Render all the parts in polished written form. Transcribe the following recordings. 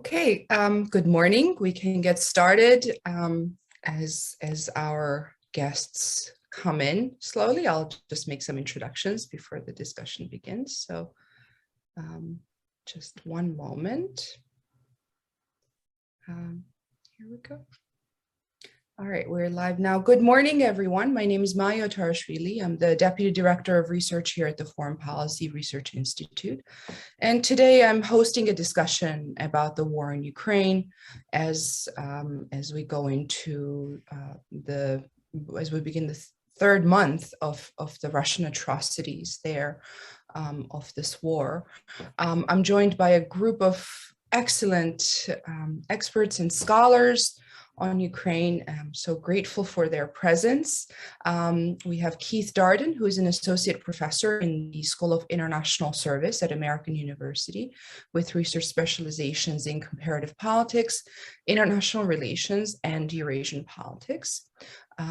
Okay, good morning. We can get started as our guests come in slowly. I'll just make some introductions before the discussion begins. So just one moment. Here we go. All right, we're live now. Good morning, everyone. My name is Maya Tarashvili. I'm the Deputy Director of Research here at the Foreign Policy Research Institute. And today I'm hosting a discussion about the war in Ukraine as we go into as we begin the third month of the Russian atrocities there of this war. I'm joined by a group of excellent experts and scholars on Ukraine. I'm so grateful for their presence. We have Keith Darden, who is an associate professor in the School of International Service at American University with research specializations in comparative politics, international relations, and Eurasian politics.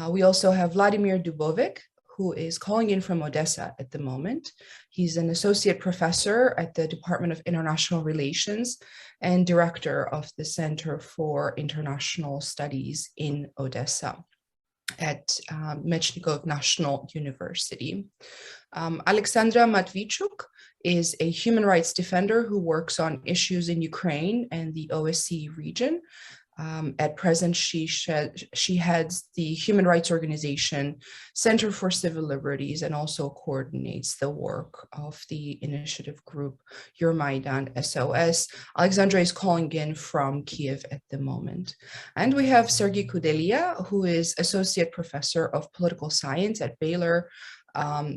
We also have Volodymyr Dubovyk, who is calling in from Odessa at the moment. He's an associate professor at the Department of International Relations and director of the Center for International Studies in Odessa at Mechnikov National University. Oleksandra Matviichuk is a human rights defender who works on issues in Ukraine and the OSCE region. At present, she heads the human rights organization Center for Civil Liberties and also coordinates the work of the initiative group Euromaidan SOS. Oleksandra is calling in from Kiev at the moment. And we have Sergei Kudelia, who is associate professor of political science at Baylor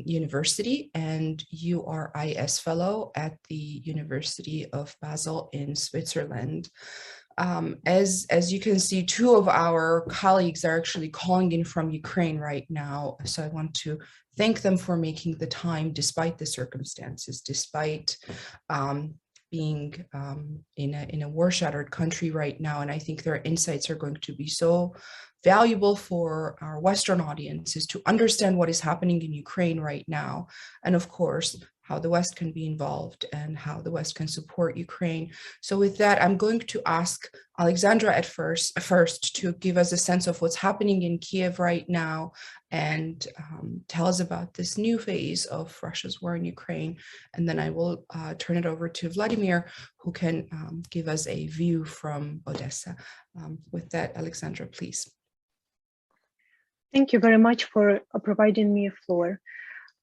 University and URIS fellow at the University of Basel in Switzerland. As you can see, two of our colleagues are actually calling in from Ukraine right now. So I want to thank them for making the time despite the circumstances, despite being in a war-shattered country right now. And I think their insights are going to be so valuable for our Western audiences to understand what is happening in Ukraine right now. And of course, how the West can be involved and how the West can support Ukraine. So with that, I'm going to ask Oleksandra at first to give us a sense of what's happening in Kiev right now and tell us about this new phase of Russia's war in Ukraine. And then I will turn it over to Volodymyr, who can give us a view from Odessa. With that, Oleksandra, please. Thank you very much for providing me a floor.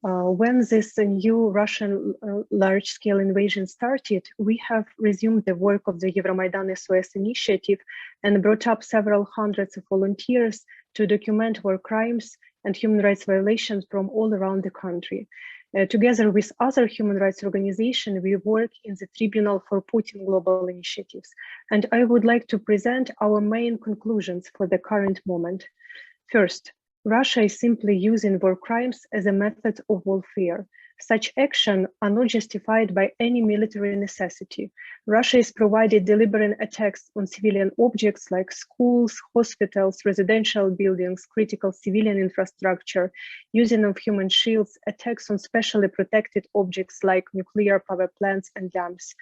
When this new Russian large-scale invasion started, we have resumed the work of the Euromaidan SOS initiative and brought up several hundreds of volunteers to document war crimes and human rights violations from all around the country. Together with other human rights organizations, we work in the Tribunal for Putin Global Initiatives. And I would like to present our main conclusions for the current moment. First, Russia is simply using war crimes as a method of warfare. Such actions are not justified by any military necessity. Russia is provided deliberate attacks on civilian objects like schools, hospitals, residential buildings, critical civilian infrastructure, using of human shields, attacks on specially protected objects like nuclear power plants and dams.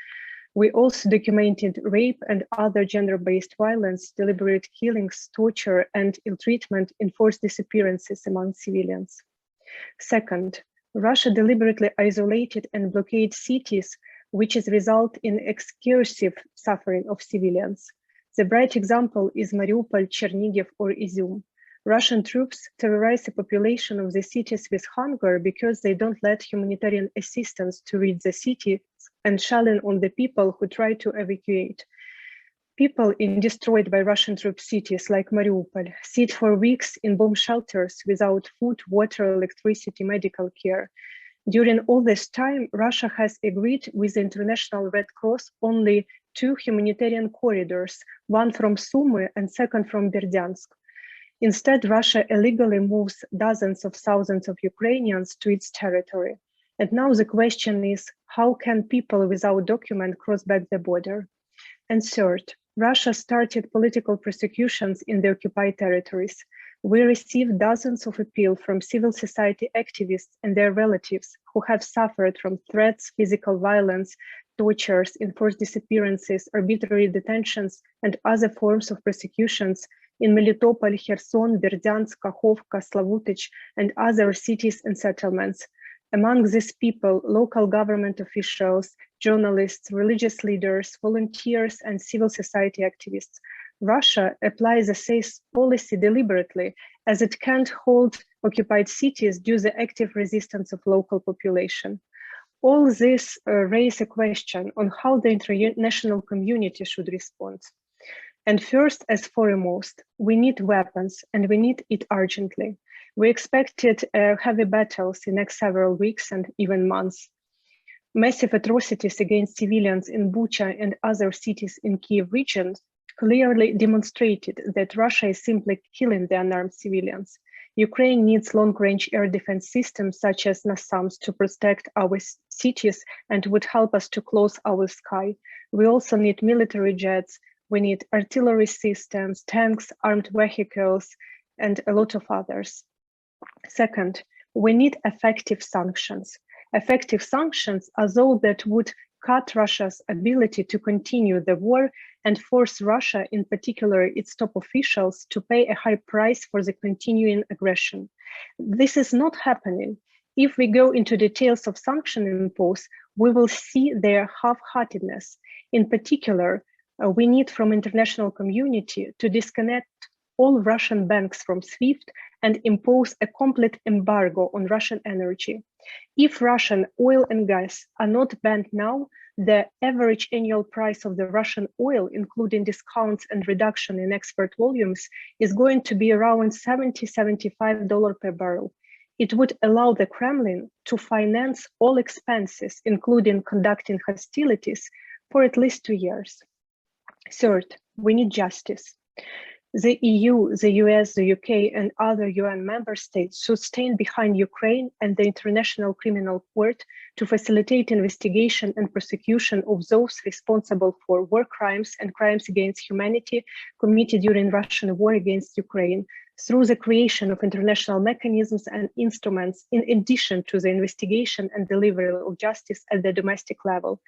We also documented rape and other gender-based violence, deliberate killings, torture, and ill-treatment, enforced disappearances among civilians. Second, Russia deliberately isolated and blockaded cities, which is result in excessive suffering of civilians. The bright example is Mariupol, Chernihiv, or Izium. Russian troops terrorize the population of the cities with hunger because they don't let humanitarian assistance to reach the city and shelling on the people who try to evacuate. People in destroyed by Russian troop cities like Mariupol sit for weeks in bomb shelters without food, water, electricity, medical care. During all this time, Russia has agreed with the International Red Cross only 2 humanitarian corridors, one from Sumy and second from Berdyansk. Instead, Russia illegally moves dozens of thousands of Ukrainians to its territory. And now the question is, how can people without document cross back the border? And third, Russia started political prosecutions in the occupied territories. We received dozens of appeals from civil society activists and their relatives who have suffered from threats, physical violence, tortures, enforced disappearances, arbitrary detentions, and other forms of persecutions in Melitopol, Kherson, Berdyansk, Kakhovka, Slavutych, and other cities and settlements. Among these people, local government officials, journalists, religious leaders, volunteers, and civil society activists. Russia applies the SOS policy deliberately, as it can't hold occupied cities due to the active resistance of local population. All this raise a question on how the international community should respond. And first, as foremost, we need weapons, and we need it urgently. We expected heavy battles in the next several weeks and even months. Massive atrocities against civilians in Bucha and other cities in Kiev region clearly demonstrated that Russia is simply killing the unarmed civilians. Ukraine needs long-range air defense systems such as NASAMS to protect our cities and would help us to close our sky. We also need military jets. We need artillery systems, tanks, armed vehicles, and a lot of others. Second, we need effective sanctions. Effective sanctions are those that would cut Russia's ability to continue the war and force Russia, in particular its top officials, to pay a high price for the continuing aggression. This is not happening. If we go into details of sanction imposed, we will see their half-heartedness. In particular, we need from international community to disconnect all Russian banks from SWIFT and impose a complete embargo on Russian energy. If Russian oil and gas are not banned now, the average annual price of the Russian oil, including discounts and reduction in export volumes, is going to be around $70–75 per barrel. It would allow the Kremlin to finance all expenses, including conducting hostilities, for at least 2 years. Third, we need justice. The EU, the US, the UK, and other UN member states should stand behind Ukraine and the International Criminal Court to facilitate investigation and prosecution of those responsible for war crimes and crimes against humanity committed during Russian war against Ukraine, through the creation of international mechanisms and instruments, in addition to the investigation and delivery of justice at the domestic level.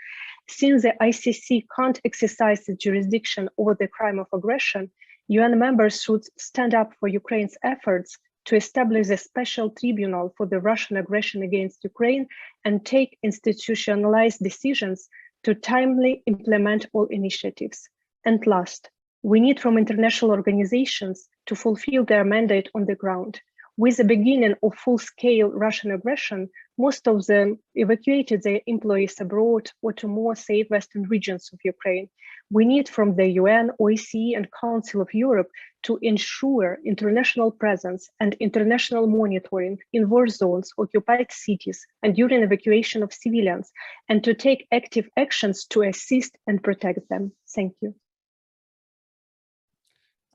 Since the ICC can't exercise the jurisdiction over the crime of aggression, UN members should stand up for Ukraine's efforts to establish a special tribunal for the Russian aggression against Ukraine and take institutionalized decisions to timely implement all initiatives. And last, we need from international organizations to fulfill their mandate on the ground. With the beginning of full-scale Russian aggression, most of them evacuated their employees abroad or to more safe Western regions of Ukraine. We need from the UN, OSCE, and Council of Europe to ensure international presence and international monitoring in war zones, occupied cities, and during evacuation of civilians, and to take active actions to assist and protect them. Thank you.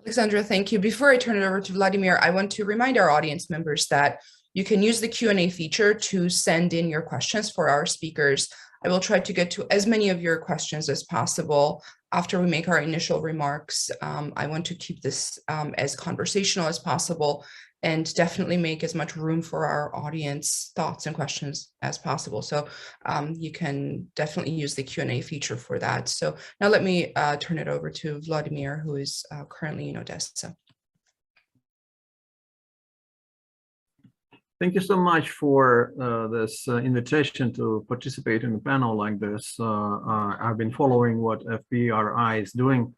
Oleksandra, thank you. Before I turn it over to Volodymyr, I want to remind our audience members that you can use the Q&A feature to send in your questions for our speakers. I will try to get to as many of your questions as possible after we make our initial remarks. I want to keep this as conversational as possible and definitely make as much room for our audience thoughts and questions as possible. So you can definitely use the Q&A feature for that. So now let me turn it over to Volodymyr, who is currently in Odessa. Thank you so much for this invitation to participate in a panel like this. I've been following what FPRI is doing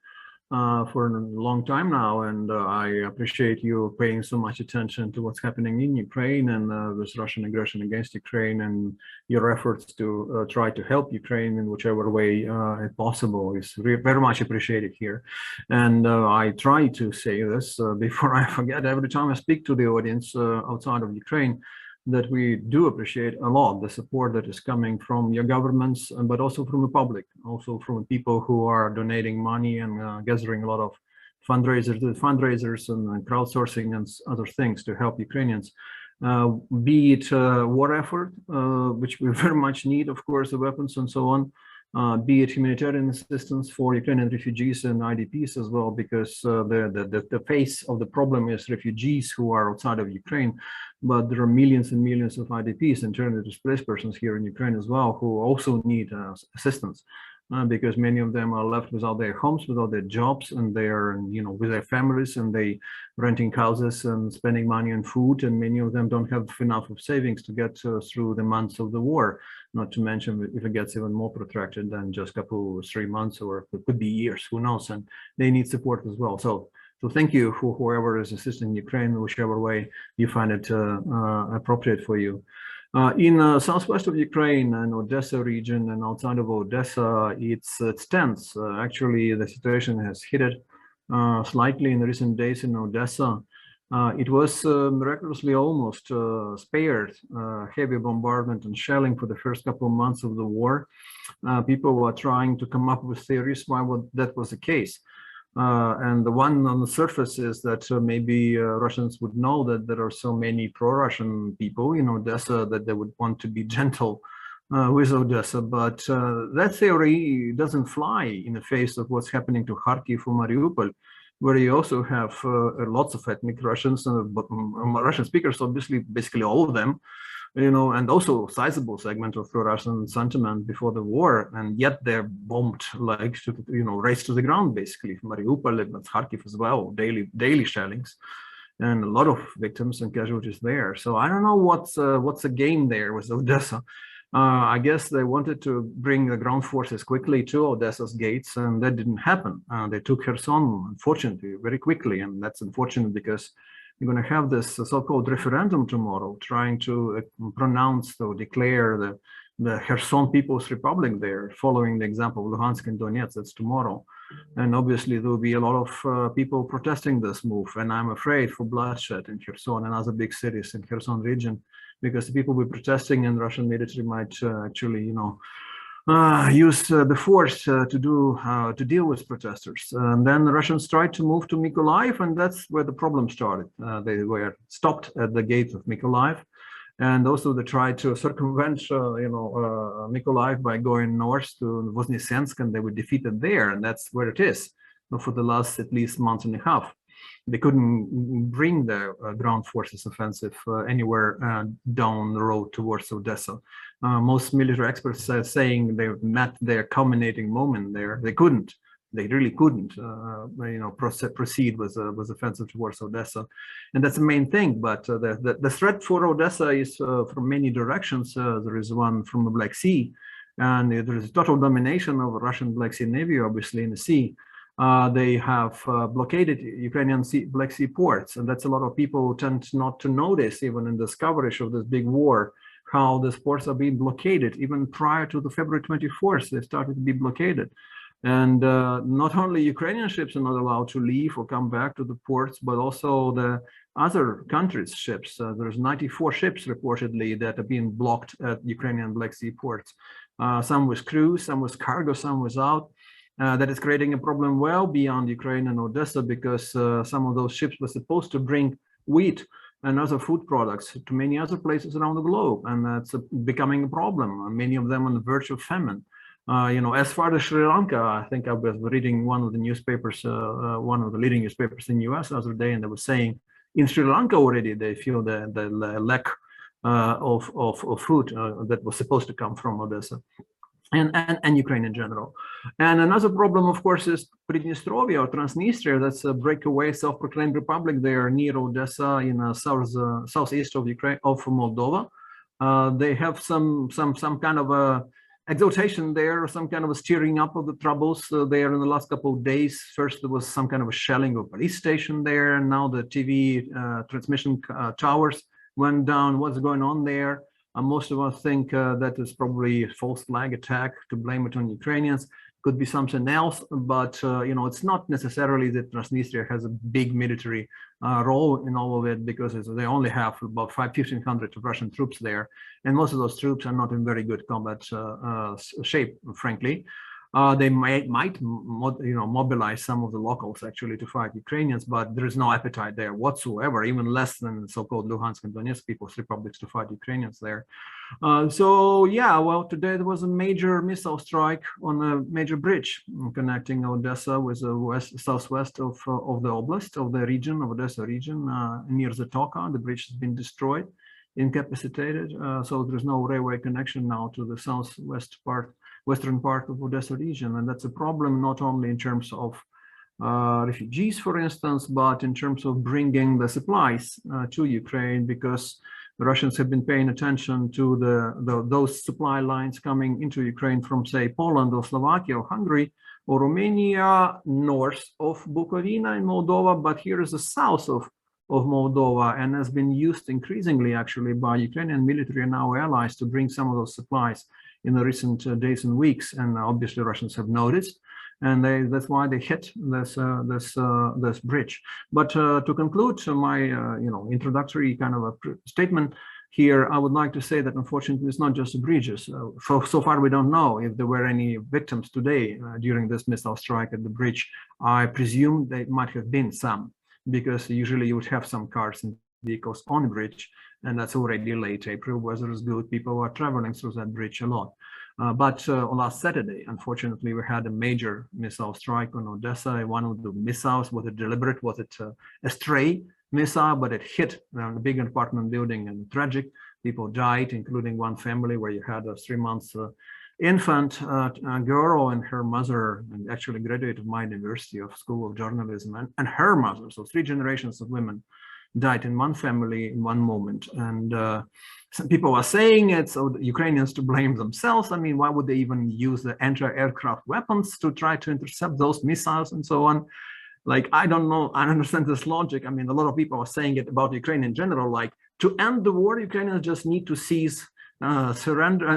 for a long time now, and I appreciate you paying so much attention to what's happening in Ukraine and this Russian aggression against Ukraine, and your efforts to try to help Ukraine in whichever way possible is very much appreciated here. And I try to say this before I forget every time I speak to the audience outside of Ukraine, that we do appreciate a lot the support that is coming from your governments, but also from the public, also from people who are donating money and gathering a lot of fundraisers and crowdsourcing and other things to help Ukrainians. Be it war effort, which we very much need, of course, the weapons and so on, be it humanitarian assistance for Ukrainian refugees and IDPs as well, because the face of the problem is refugees who are outside of Ukraine. but there are millions and millions of IDPs, internally displaced persons here in Ukraine as well, who also need assistance. Because many of them are left without their homes, without their jobs, and they are, with their families, and they renting houses and spending money on food, and many of them don't have enough of savings to get through the months of the war. Not to mention if it gets even more protracted than just 3 months, or it could be years, who knows, and they need support as well. So thank you for whoever is assisting Ukraine, whichever way you find it appropriate for you. In southwest of Ukraine and Odessa region and outside of Odessa, it's tense. Actually, the situation has heated slightly in the recent days in Odessa. It was miraculously almost spared heavy bombardment and shelling for the first couple of months of the war. People were trying to come up with theories why that was the case. And the one on the surface is that maybe Russians would know that there are so many pro-Russian people in Odessa that they would want to be gentle with Odessa. But that theory doesn't fly in the face of what's happening to Kharkiv or Mariupol, where you also have lots of ethnic Russians, Russian speakers, obviously, basically all of them, and also sizable segment of pro-Russian sentiment before the war, and yet they're bombed like, raised to the ground, basically. Mariupol and Kharkiv as well, daily shellings, and a lot of victims and casualties there. So I don't know what's the game there with Odessa. I guess they wanted to bring the ground forces quickly to Odessa's gates, and that didn't happen. They took Kherson, unfortunately, very quickly, and that's unfortunate because you're going to have this so-called referendum tomorrow, trying to pronounce or declare the Kherson People's Republic there, following the example of Luhansk and Donetsk. That's tomorrow. And obviously there will be a lot of people protesting this move. And I'm afraid for bloodshed in Kherson and other big cities in Kherson region, because the people will be protesting and Russian military might actually, use the force to deal with protesters. And then the Russians tried to move to Mykolaiv, and that's where the problem started. They were stopped at the gate of Mykolaiv, and also they tried to circumvent, Mykolaiv by going north to Voznesensk, and they were defeated there, and that's where it is for the last at least month and a half. They couldn't bring the ground forces offensive anywhere down the road towards Odessa. Most military experts are saying they met their culminating moment there. They couldn't. They really couldn't, proceed with offensive towards Odessa, and that's the main thing. But the threat for Odessa is from many directions. There is one from the Black Sea, and there is total domination of Russian Black Sea Navy, obviously in the sea. They have blockaded Ukrainian Black Sea ports, and that's a lot of people tend not to notice, even in this coverage of this big war, how these ports are being blockaded. Even prior to the February 24th, they started to be blockaded. And not only Ukrainian ships are not allowed to leave or come back to the ports, but also the other countries' ships. There's 94 ships reportedly that are being blocked at Ukrainian Black Sea ports. Some with crews, some with cargo, some without. That is creating a problem well beyond Ukraine and Odessa, because some of those ships were supposed to bring wheat and other food products to many other places around the globe, and that's becoming a problem. Many of them on the verge of famine. As far as Sri Lanka, I think I was reading one of the newspapers, one of the leading newspapers in the US the other day, and they were saying in Sri Lanka already they feel the lack of food that was supposed to come from Odessa. And Ukraine in general. And another problem, of course, is Pridnestrovia or Transnistria. That's a breakaway self-proclaimed republic there near Odessa in southeast of Ukraine, of Moldova. They have some kind of a exaltation there, some kind of a stirring up of the troubles there in the last couple of days. First, there was some kind of a shelling of a police station there, and now the TV transmission towers went down. What's going on there? Most of us think that is probably a false flag attack, to blame it on Ukrainians. Could be something else, but it's not necessarily that Transnistria has a big military role in all of it, because they only have about 1,500 Russian troops there, and most of those troops are not in very good combat shape, frankly. They might mobilize some of the locals actually to fight Ukrainians, but there is no appetite there whatsoever, even less than so-called Luhansk and Donetsk People's Republics to fight Ukrainians there. So yeah, well, today there was a major missile strike on a major bridge connecting Odessa with the southwest of the oblast, of the region, of Odessa region, near Zatoka. The bridge has been destroyed, incapacitated. So there's no railway connection now to the western part of Odessa region. And that's a problem not only in terms of refugees, for instance, but in terms of bringing the supplies to Ukraine, because the Russians have been paying attention to those supply lines coming into Ukraine from, say, Poland or Slovakia or Hungary or Romania, north of Bukovina in Moldova, but here is the south of Moldova, and has been used increasingly actually by Ukrainian military and our allies to bring some of those supplies in the recent days and weeks. And obviously Russians have noticed, and that's why they hit this bridge. But to conclude my introductory kind of a statement here, I would like to say that unfortunately it's not just the bridges. So far we don't know if there were any victims today during this missile strike at the bridge. I presume there might have been some, because usually you would have some cars and vehicles on the bridge, and that's already late April. Weather is good, people are traveling through that bridge a lot. But on last Saturday, unfortunately, we had a major missile strike on Odessa. One of the missiles, was it deliberate, was it a stray missile, but it hit a big apartment building, and tragic. People died, including one family where you had a 3-month infant girl and her mother, and actually graduated my university of School of Journalism, and her mother. So 3 generations of women died in one family in one moment. And some people are saying it's the Ukrainians to blame themselves. I mean, why would they even use the anti-aircraft weapons to try to intercept those missiles and so on? Like, I don't know, I don't understand this logic. I mean, a lot of people are saying it about Ukraine in general, like, to end the war, Ukrainians just need to cease surrender,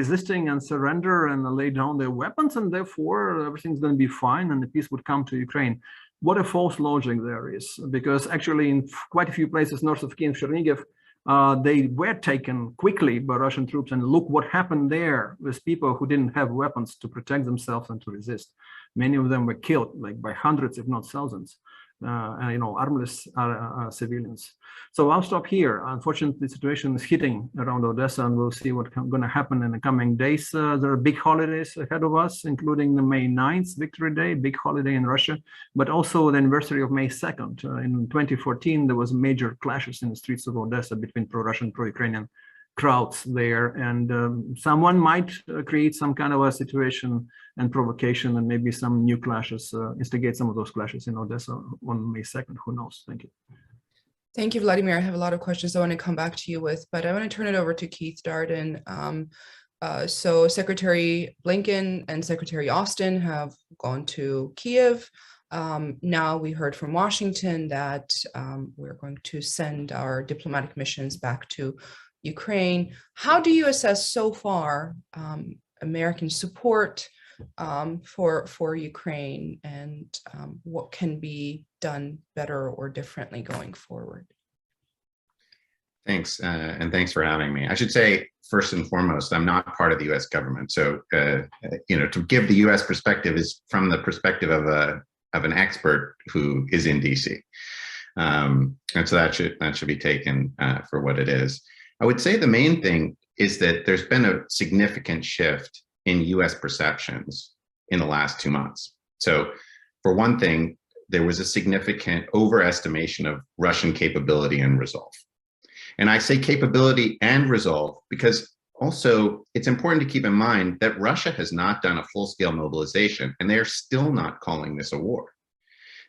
resisting and surrender and lay down their weapons, and therefore everything's going to be fine and the peace would come to Ukraine. What a false logic there is, because actually in quite a few places north of Kiev, Chernihiv, they were taken quickly by Russian troops, and look what happened there with people who didn't have weapons to protect themselves and to resist. Many of them were killed, like by hundreds, if not thousands. Armless civilians. So I'll stop here. Unfortunately, the situation is hitting around Odessa, and we'll see what's going to happen in the coming days. There are big holidays ahead of us, including the May 9th, Victory Day, big holiday in Russia, but also the anniversary of May 2nd. In 2014, there was major clashes in the streets of Odessa between pro-Russian, pro-Ukrainian crowds there, and someone might create some kind of a situation and provocation, and maybe some new clashes, instigate some of those clashes in Odessa on May 2nd. Who knows? Thank you. Thank you, Volodymyr. I have a lot of questions I want to come back to you with, but I want to turn it over to Keith Darden. So Secretary Blinken and Secretary Austin have gone to Kiev. Now we heard from Washington that we're going to send our diplomatic missions back to Ukraine. How do you assess so far American support for Ukraine, and what can be done better or differently going forward? Thanks, and thanks for having me. I should say, first and foremost, I'm not part of the U.S. government, so to give the U.S. perspective is from the perspective of an expert who is in D.C., and so that should be taken for what it is. I would say the main thing is that there's been a significant shift in U.S. perceptions in the last 2 months. So for one thing, there was a significant overestimation of Russian capability and resolve. And I say capability and resolve because also it's important to keep in mind that Russia has not done a full-scale mobilization, and they're still not calling this a war.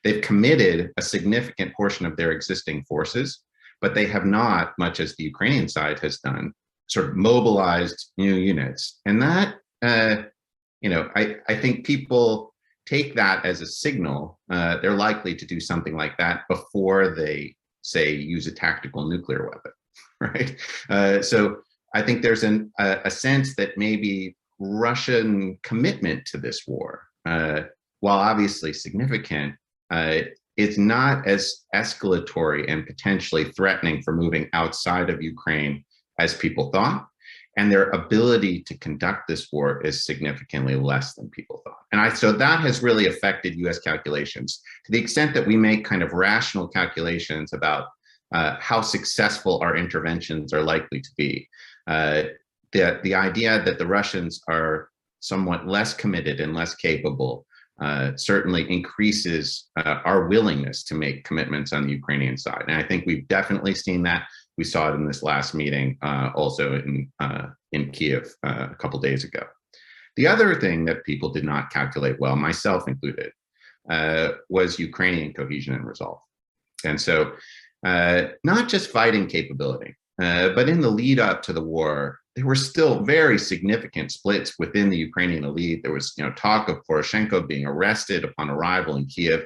They've committed a significant portion of their existing forces, but they have not, much as the Ukrainian side has done, sort of mobilized new units. And that, I think people take that as a signal. They're likely to do something like that before they, say, use a tactical nuclear weapon, right? So I think there's a sense that maybe Russian commitment to this war, while obviously significant, it's not as escalatory and potentially threatening for moving outside of Ukraine as people thought. and their ability to conduct this war is significantly less than people thought. And so that has really affected US calculations to the extent that we make kind of rational calculations about how successful our interventions are likely to be. The idea that the Russians are somewhat less committed and less capable certainly increases our willingness to make commitments on the Ukrainian side. And I think we've definitely seen that. We saw it in this last meeting, also in Kiev a couple days ago. The other thing that people did not calculate well, myself included, was Ukrainian cohesion and resolve. And so not just fighting capability, but in the lead up to the war, there were still very significant splits within the Ukrainian elite. There was, talk of Poroshenko being arrested upon arrival in Kiev,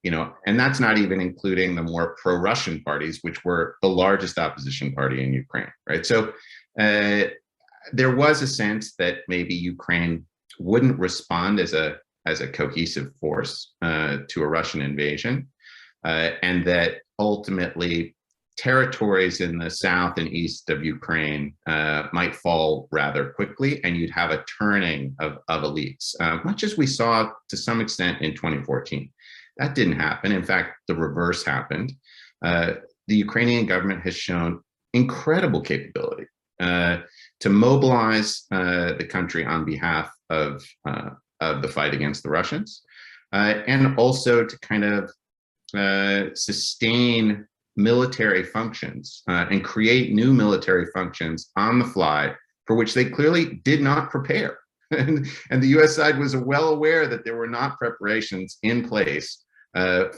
and that's not even including the more pro-Russian parties, which were the largest opposition party in Ukraine, right? So there was a sense that maybe Ukraine wouldn't respond as a cohesive force to a Russian invasion, and that ultimately territories in the south and east of Ukraine might fall rather quickly, and you'd have a turning of elites, much as we saw to some extent in 2014. That didn't happen. In fact, the reverse happened. The Ukrainian government has shown incredible capability to mobilize the country on behalf of the fight against the Russians, and also to kind of sustain military functions and create new military functions on the fly, for which they clearly did not prepare. And the US side was well aware that there were not preparations in place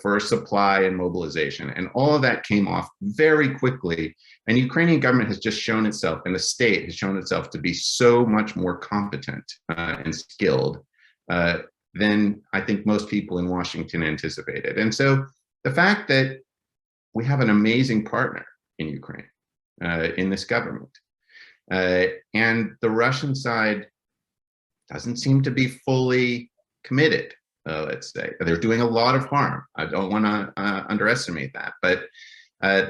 for supply and mobilization. And all of that came off very quickly. And the Ukrainian government has just shown itself, and the state has shown itself to be so much more competent and skilled than I think most people in Washington anticipated. And so the fact that we have an amazing partner in Ukraine, in this government, and the Russian side doesn't seem to be fully committed, let's say. They're doing a lot of harm. I don't want to underestimate that. But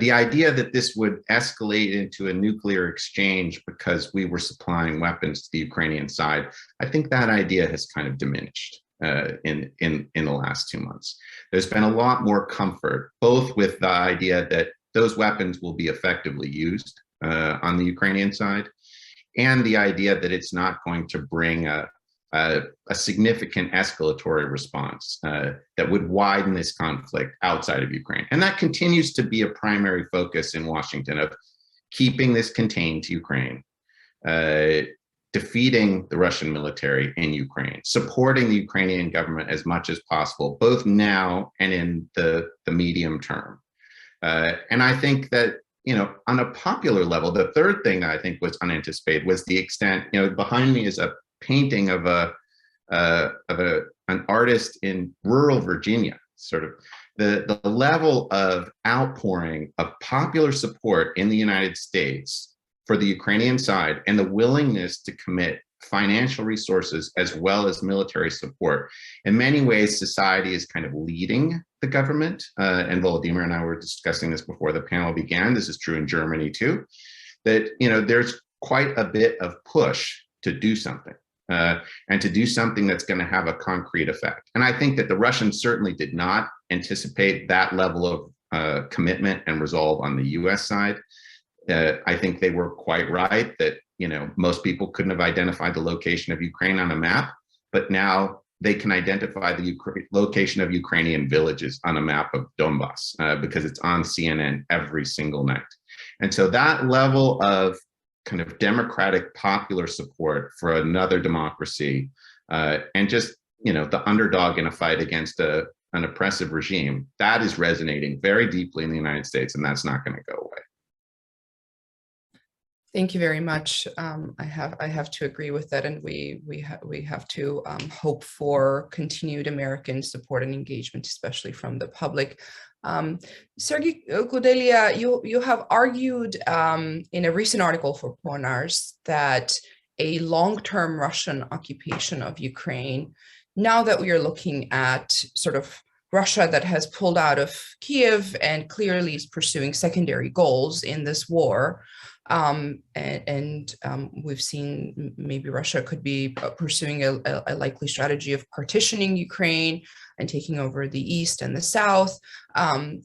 the idea that this would escalate into a nuclear exchange because we were supplying weapons to the Ukrainian side, I think that idea has kind of diminished in the last 2 months. There's been a lot more comfort, both with the idea that those weapons will be effectively used on the Ukrainian side, and the idea that it's not going to bring a significant escalatory response that would widen this conflict outside of Ukraine. And that continues to be a primary focus in Washington, of keeping this contained to Ukraine, defeating the Russian military in Ukraine, supporting the Ukrainian government as much as possible, both now and in the medium term. And I think that, on a popular level, the third thing that I think was unanticipated was the extent, behind me is a painting of an artist in rural Virginia, sort of the level of outpouring of popular support in the United States for the Ukrainian side, and the willingness to commit financial resources as well as military support. In many ways, society is kind of leading the government, and Volodymyr and I were discussing this before the panel began. This is true in Germany too, that there's quite a bit of push to do something, and to do something that's going to have a concrete effect. And I think that the Russians certainly did not anticipate that level of commitment and resolve on the US side. I think they were quite right that, most people couldn't have identified the location of Ukraine on a map, but now they can identify the location of Ukrainian villages on a map of Donbass because it's on CNN every single night. And so that level of kind of democratic popular support for another democracy, and just, the underdog in a fight against an oppressive regime, that is resonating very deeply in the United States, and that's not going to go away. Thank you very much. I have to agree with that, and we have to hope for continued American support and engagement, especially from the public. Sergei Kudelia, you have argued in a recent article for Pornars that a long-term Russian occupation of Ukraine, now that we are looking at sort of Russia that has pulled out of Kiev and clearly is pursuing secondary goals in this war, We've seen maybe Russia could be pursuing a likely strategy of partitioning Ukraine and taking over the east and the south.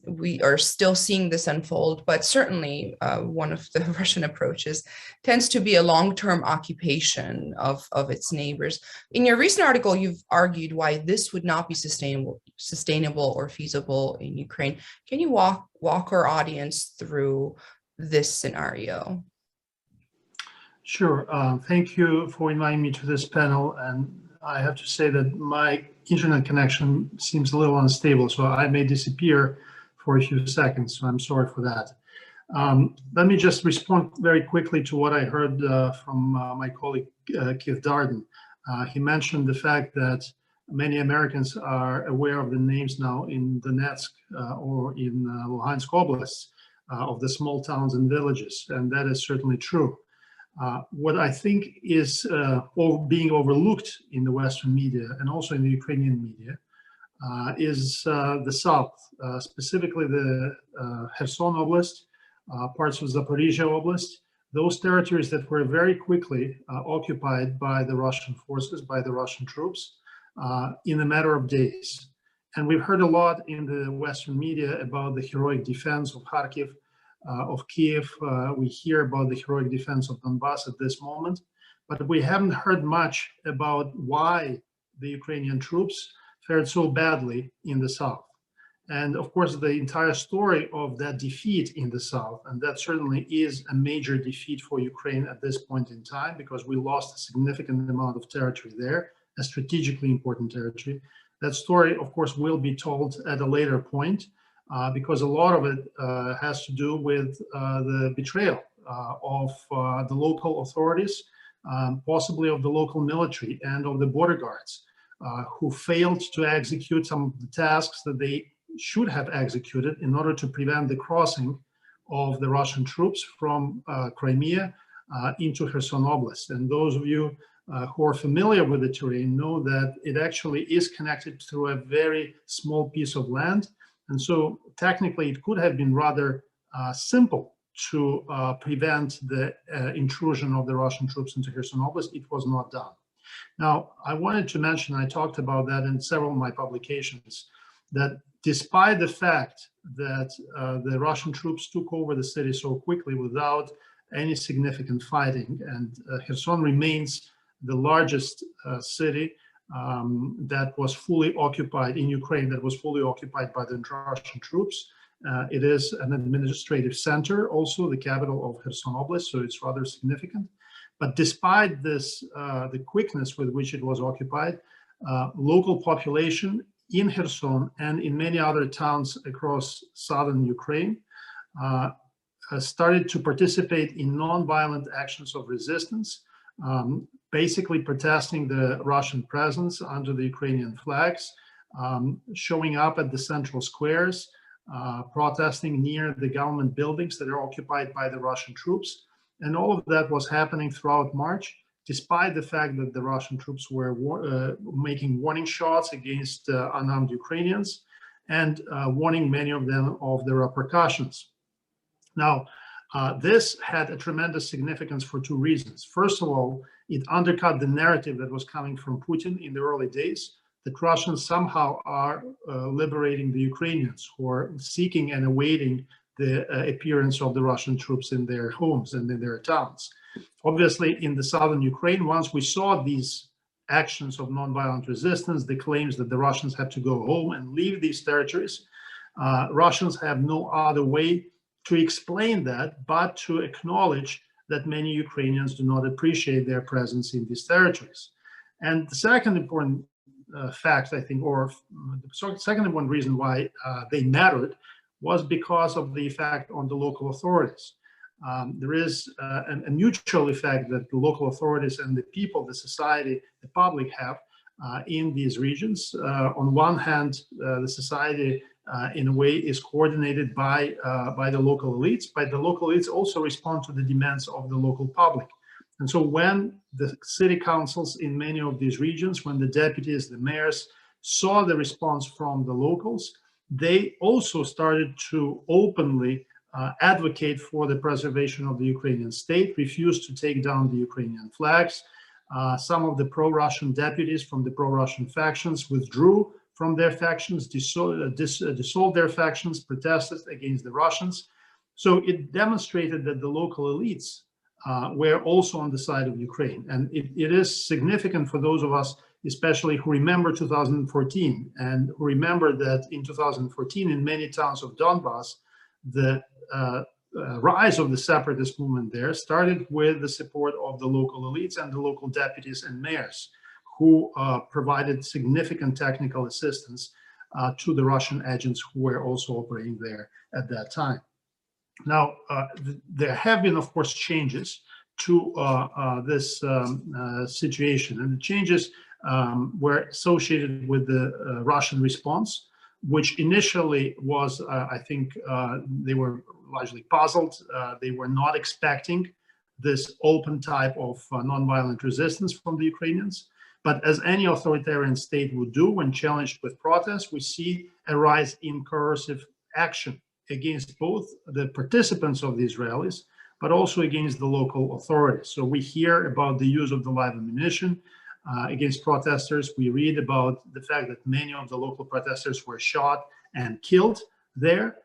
We are still seeing this unfold, but certainly one of the Russian approaches tends to be a long-term occupation of its neighbors. In your recent article, you've argued why this would not be sustainable or feasible in Ukraine. Can you walk our audience through this scenario? Sure. Thank you for inviting me to this panel. And I have to say that my internet connection seems a little unstable, so I may disappear for a few seconds. So I'm sorry for that. Let me just respond very quickly to what I heard from my colleague Keith Darden. He mentioned the fact that many Americans are aware of the names now in Donetsk or in Luhansk Oblast of the small towns and villages, and that is certainly true. What I think is being overlooked in the Western media and also in the Ukrainian media is the South, specifically the Kherson Oblast, parts of Zaporizhia Oblast, those territories that were very quickly occupied by the Russian forces, by the Russian troops, in a matter of days. And we've heard a lot in the Western media about the heroic defense of Kharkiv, of Kiev. We hear about the heroic defense of Donbass at this moment, but we haven't heard much about why the Ukrainian troops fared so badly in the South. And of course, the entire story of that defeat in the South, and that certainly is a major defeat for Ukraine at this point in time, because we lost a significant amount of territory there, a strategically important territory. That story, of course, will be told at a later point, because a lot of it has to do with the betrayal of the local authorities, possibly of the local military and of the border guards, who failed to execute some of the tasks that they should have executed in order to prevent the crossing of the Russian troops from Crimea into Kherson Oblast. And those of you who are familiar with the terrain know that it actually is connected through a very small piece of land. And so technically it could have been rather simple to prevent the intrusion of the Russian troops into Kherson Oblast. It was not done. Now, I wanted to mention, I talked about that in several of my publications, that despite the fact that the Russian troops took over the city so quickly without any significant fighting, and Kherson remains the largest city that was fully occupied in Ukraine, that was fully occupied by the Russian troops. It is an administrative center, also the capital of Kherson Oblast, so it's rather significant. But despite this, the quickness with which it was occupied, local population in Kherson and in many other towns across southern Ukraine started to participate in non-violent actions of resistance, basically protesting the Russian presence under the Ukrainian flags, showing up at the central squares, protesting near the government buildings that are occupied by the Russian troops. And all of that was happening throughout March, despite the fact that the Russian troops were making warning shots against unarmed Ukrainians and warning many of them of the repercussions. Now, this had a tremendous significance for two reasons. First of all, it undercut the narrative that was coming from Putin in the early days, that Russians somehow are liberating the Ukrainians who are seeking and awaiting the appearance of the Russian troops in their homes and in their towns. Obviously, in the southern Ukraine, once we saw these actions of nonviolent resistance, the claims that the Russians have to go home and leave these territories, Russians have no other way to explain that but to acknowledge that many Ukrainians do not appreciate their presence in these territories. And the second important fact, I think, or the second important reason why they mattered was because of the effect on the local authorities. There is a mutual effect that the local authorities and the people, the society, the public have in these regions. On one hand, the society in a way is coordinated by the local elites, but the local elites also respond to the demands of the local public. And so when the city councils in many of these regions, when the deputies, the mayors saw the response from the locals, they also started to openly advocate for the preservation of the Ukrainian state, refused to take down the Ukrainian flags. Some of the pro-Russian deputies from the pro-Russian factions withdrew from their factions, dissolved their factions, protested against the Russians. So it demonstrated that the local elites were also on the side of Ukraine. And it is significant for those of us, especially who remember 2014 and who remember that in 2014, in many towns of Donbass, the rise of the separatist movement there started with the support of the local elites and the local deputies and mayors who provided significant technical assistance to the Russian agents who were also operating there at that time. Now, there have been, of course, changes to this situation, and the changes were associated with the Russian response, which initially was, I think, they were largely puzzled. They were not expecting this open type of nonviolent resistance from the Ukrainians. But as any authoritarian state would do when challenged with protests, we see a rise in coercive action against both the participants of these rallies, but also against the local authorities. So we hear about the use of the live ammunition against protesters. We read about the fact that many of the local protesters were shot and killed there.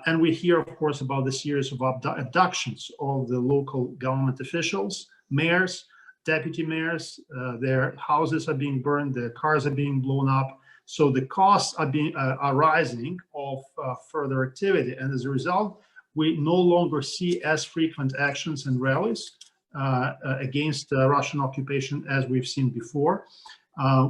And we hear, of course, about the series of abductions of the local government officials, mayors, deputy mayors. Their houses are being burned, their cars are being blown up. So the costs are rising of further activity. And as a result, we no longer see as frequent actions and rallies against Russian occupation as we've seen before.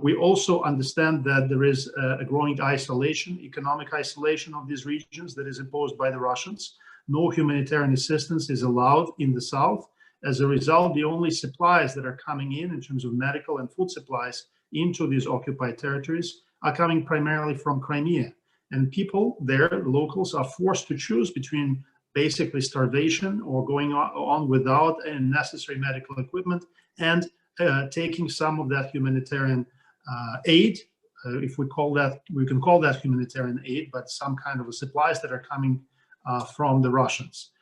We also understand that there is a growing isolation, economic isolation of these regions that is imposed by the Russians. No humanitarian assistance is allowed in the south. As a result, the only supplies that are coming in terms of medical and food supplies into these occupied territories are coming primarily from Crimea. And people there, locals, are forced to choose between basically starvation or going on without necessary medical equipment and taking some of that humanitarian aid, if we call that, we can call that humanitarian aid, but some kind of supplies that are coming from the Russians.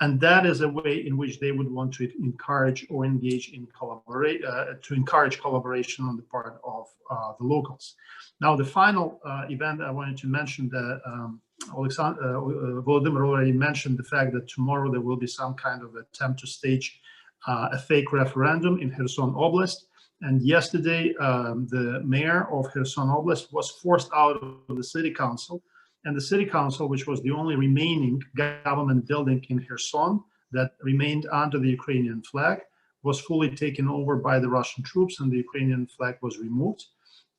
And that is a way in which they would want to encourage or engage in collaboration on the part of the locals. Now, the final event I wanted to mention, that Volodymyr already mentioned the fact that tomorrow there will be some kind of attempt to stage a fake referendum in Kherson Oblast. And yesterday, the mayor of Kherson Oblast was forced out of the city council. And the city council, which was the only remaining government building in Kherson that remained under the Ukrainian flag, was fully taken over by the Russian troops, and the Ukrainian flag was removed.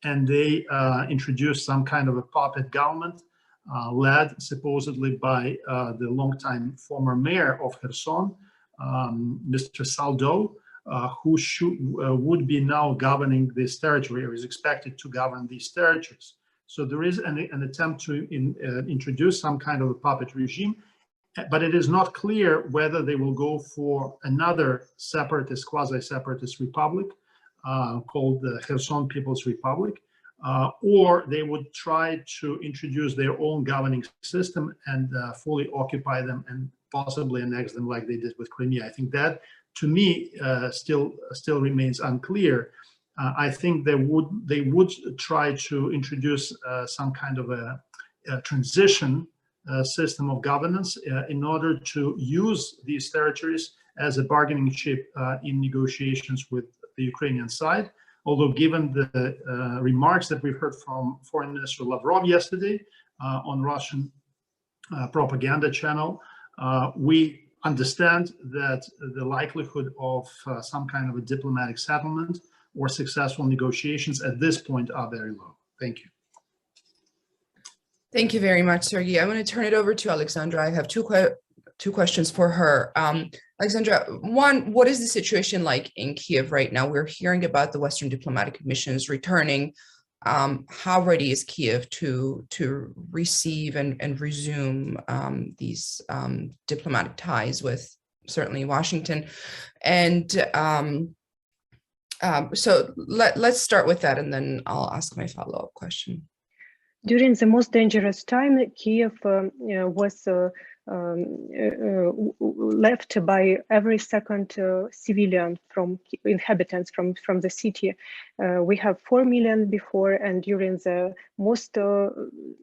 And they introduced some kind of a puppet government led supposedly by the longtime former mayor of Kherson, Mr. Saldo, who would be now governing this territory, or is expected to govern these territories. So there is an attempt to introduce some kind of a puppet regime, but it is not clear whether they will go for another separatist, quasi-separatist republic called the Kherson People's Republic, or they would try to introduce their own governing system and fully occupy them and possibly annex them like they did with Crimea. I think that, to me, still remains unclear. I think they would try to introduce some kind of a transition system of governance in order to use these territories as a bargaining chip in negotiations with the Ukrainian side. Although, given the remarks that we've heard from Foreign Minister Lavrov yesterday on Russian propaganda channel, we understand that the likelihood of some kind of a diplomatic settlement or successful negotiations at this point are very low. Thank you. Thank you very much, Sergei. I'm going to turn it over to Oleksandra. I have two questions for her. Oleksandra, one, what is the situation like in Kiev right now? We're hearing about the Western diplomatic missions returning. How ready is Kiev to receive and resume these diplomatic ties with certainly Washington? And so let's start with that, and then I'll ask my follow-up question. During the most dangerous time, Kiev was left by every second civilian from inhabitants from the city. We have 4 million before, and during the most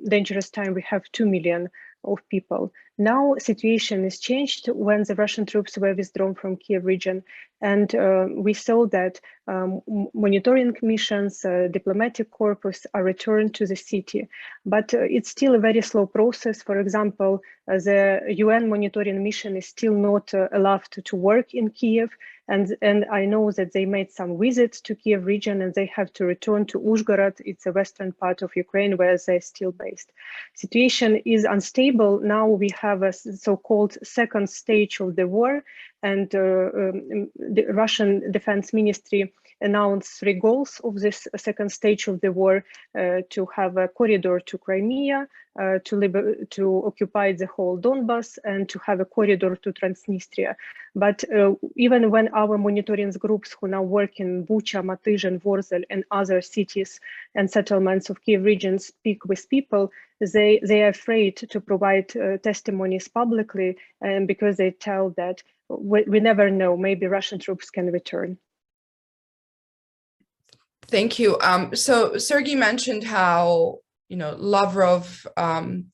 dangerous time, we have 2 million of people. Now situation is changed when the Russian troops were withdrawn from Kiev region, and we saw that monitoring missions, diplomatic corpus are returned to the city, but it's still a very slow process. For example, the UN monitoring mission is still not allowed to work in Kiev, and I know that they made some visits to Kiev region and they have to return to Uzhgorod. It's the western part of Ukraine where they're still based. Situation is unstable. Now we have a so-called second stage of the war, and the Russian Defense Ministry announced 3 goals of this second stage of the war: to have a corridor to Crimea, to occupy the whole Donbass, and to have a corridor to Transnistria. But even when our monitoring groups who now work in Bucha, Matyzhin, Vorzel, and other cities and settlements of Kiev region speak with people, they are afraid to provide testimonies publicly, and because they tell that we never know, maybe Russian troops can return. Thank you. So Sergei mentioned how, Lavrov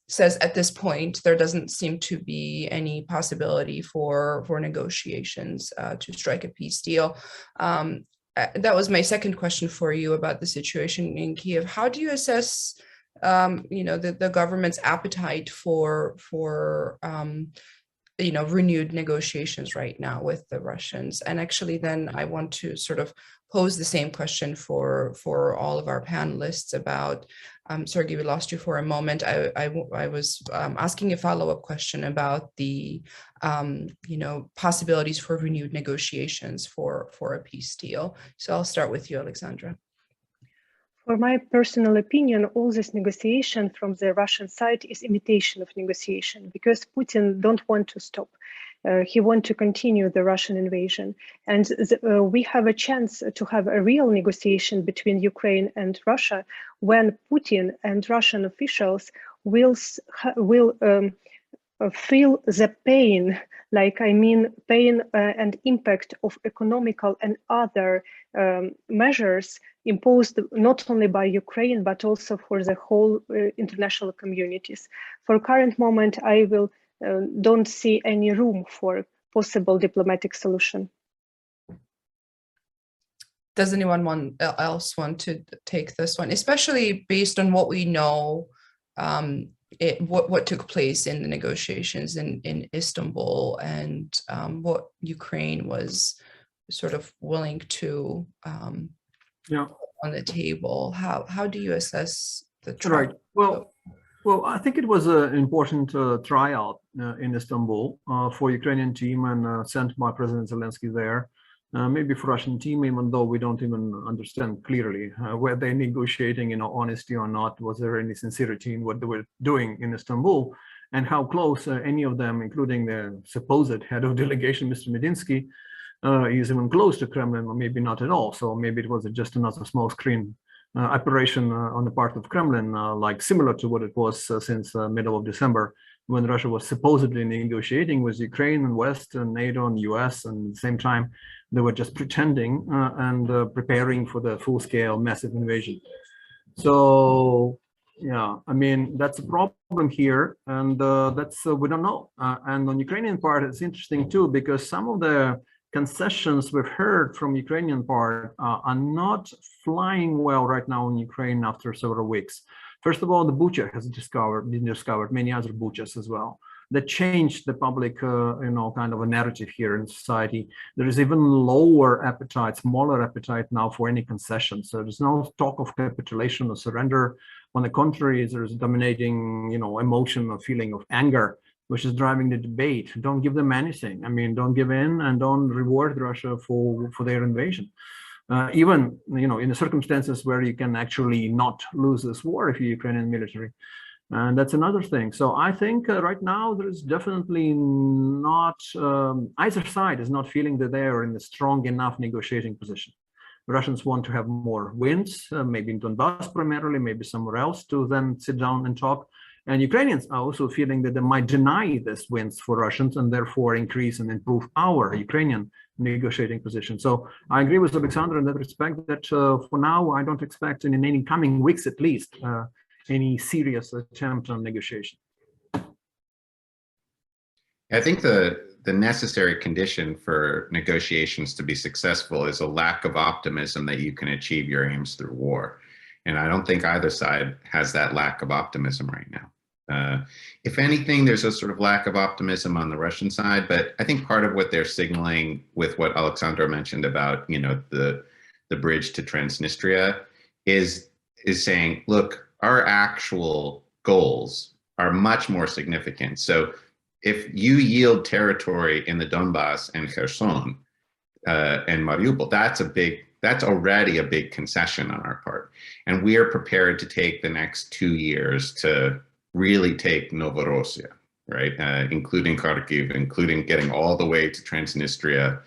says at this point there doesn't seem to be any possibility for negotiations to strike a peace deal. That was my second question for you about the situation in Kiev. How do you assess, the government's appetite for renewed negotiations right now with the Russians? And actually, then I want to sort of pose the same question for all of our panelists about, Sergei, we lost you for a moment. I was asking a follow-up question about the, possibilities for renewed negotiations for a peace deal. So I'll start with you, Oleksandra. For my personal opinion, all this negotiation from the Russian side is imitation of negotiation, because Putin don't want to stop. He wants to continue the Russian invasion. And we have a chance to have a real negotiation between Ukraine and Russia when Putin and Russian officials will feel the pain, pain and impact of economical and other measures imposed not only by Ukraine, but also for the whole international communities. For current moment, I don't see any room for possible diplomatic solution. Does anyone else want to take this one, especially based on what we know, what took place in the negotiations in Istanbul, and what Ukraine was sort of willing to on the table? How do you assess the trial? Right. Well, I think it was an important tryout in Istanbul for Ukrainian team, and sent by President Zelensky there. Maybe for Russian team, even though we don't even understand clearly were they negotiating in honesty or not, was there any sincerity in what they were doing in Istanbul, and how close any of them, including the supposed head of delegation, Mr. Medinsky, is even close to Kremlin, or maybe not at all. So maybe it was just another small screen operation on the part of Kremlin, like similar to what it was since middle of December, when Russia was supposedly negotiating with Ukraine and West and NATO and US, and at the same time they were just pretending and preparing for the full-scale massive invasion. So yeah, I mean, that's a problem here, and that's we don't know. And on Ukrainian part, it's interesting too, because some of the concessions we've heard from Ukrainian part are not flying well right now in Ukraine after several weeks. First of all, the Bucha has been discovered, many other Buchas as well. That changed the public, kind of a narrative here in society. There is even lower appetite, smaller appetite now for any concessions. So there's no talk of capitulation or surrender. On the contrary, there's dominating, emotion or feeling of anger, which is driving the debate. Don't give them anything. I mean, don't give in and don't reward Russia for their invasion. Even, in the circumstances where you can actually not lose this war if you're Ukrainian military. And that's another thing. So I think right now there is definitely not, either side is not feeling that they are in a strong enough negotiating position. The Russians want to have more wins, maybe in Donbass primarily, maybe somewhere else, to then sit down and talk. And Ukrainians are also feeling that they might deny these wins for Russians and therefore increase and improve our Ukrainian negotiating position. So I agree with Oleksandra in that respect that for now, I don't expect in any coming weeks at least any serious attempt on negotiation. I think the necessary condition for negotiations to be successful is a lack of optimism that you can achieve your aims through war. And I don't think either side has that lack of optimism right now. If anything, there's a sort of lack of optimism on the Russian side, but I think part of what they're signaling with what Oleksandra mentioned about, you know, the bridge to Transnistria is saying, look, our actual goals are much more significant. So if you yield territory in the Donbass and Kherson and Mariupol, that's already a big concession on our part. And we are prepared to take the next 2 years to really take Novorossiya, right? Including Kharkiv, including getting all the way to Transnistria.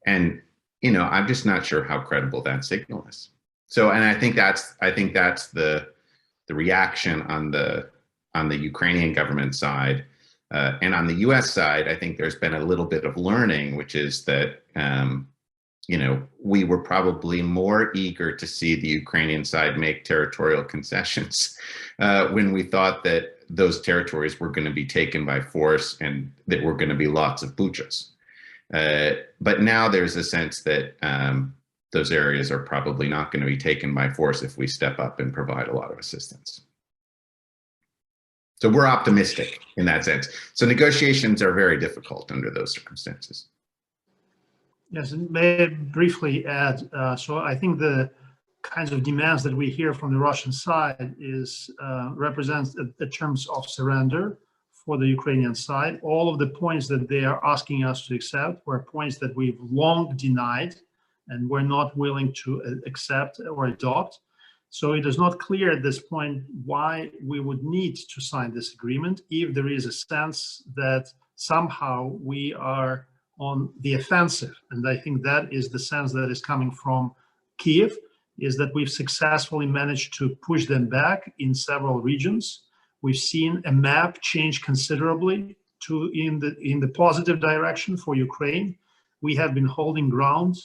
And, you know, I'm just not sure how credible that signal is. So, and I think that's the reaction on the Ukrainian government side. And on the US side, I think there's been a little bit of learning, which is that, you know, we were probably more eager to see the Ukrainian side make territorial concessions when we thought that those territories were going to be taken by force and that were going to be lots of buchas. But now there's a sense that those areas are probably not going to be taken by force if we step up and provide a lot of assistance. So we're optimistic in that sense. So negotiations are very difficult under those circumstances. Yes, and may I briefly add, so I think the kinds of demands that we hear from the Russian side is represents the terms of surrender for the Ukrainian side. All of the points that they are asking us to accept were points that we've long denied and we're not willing to accept or adopt. So it is not clear at this point why we would need to sign this agreement if there is a sense that somehow we are on the offensive. And I think that is the sense that is coming from Kiev, is that we've successfully managed to push them back in several regions. We've seen a map change considerably in the positive direction for Ukraine. We have been holding ground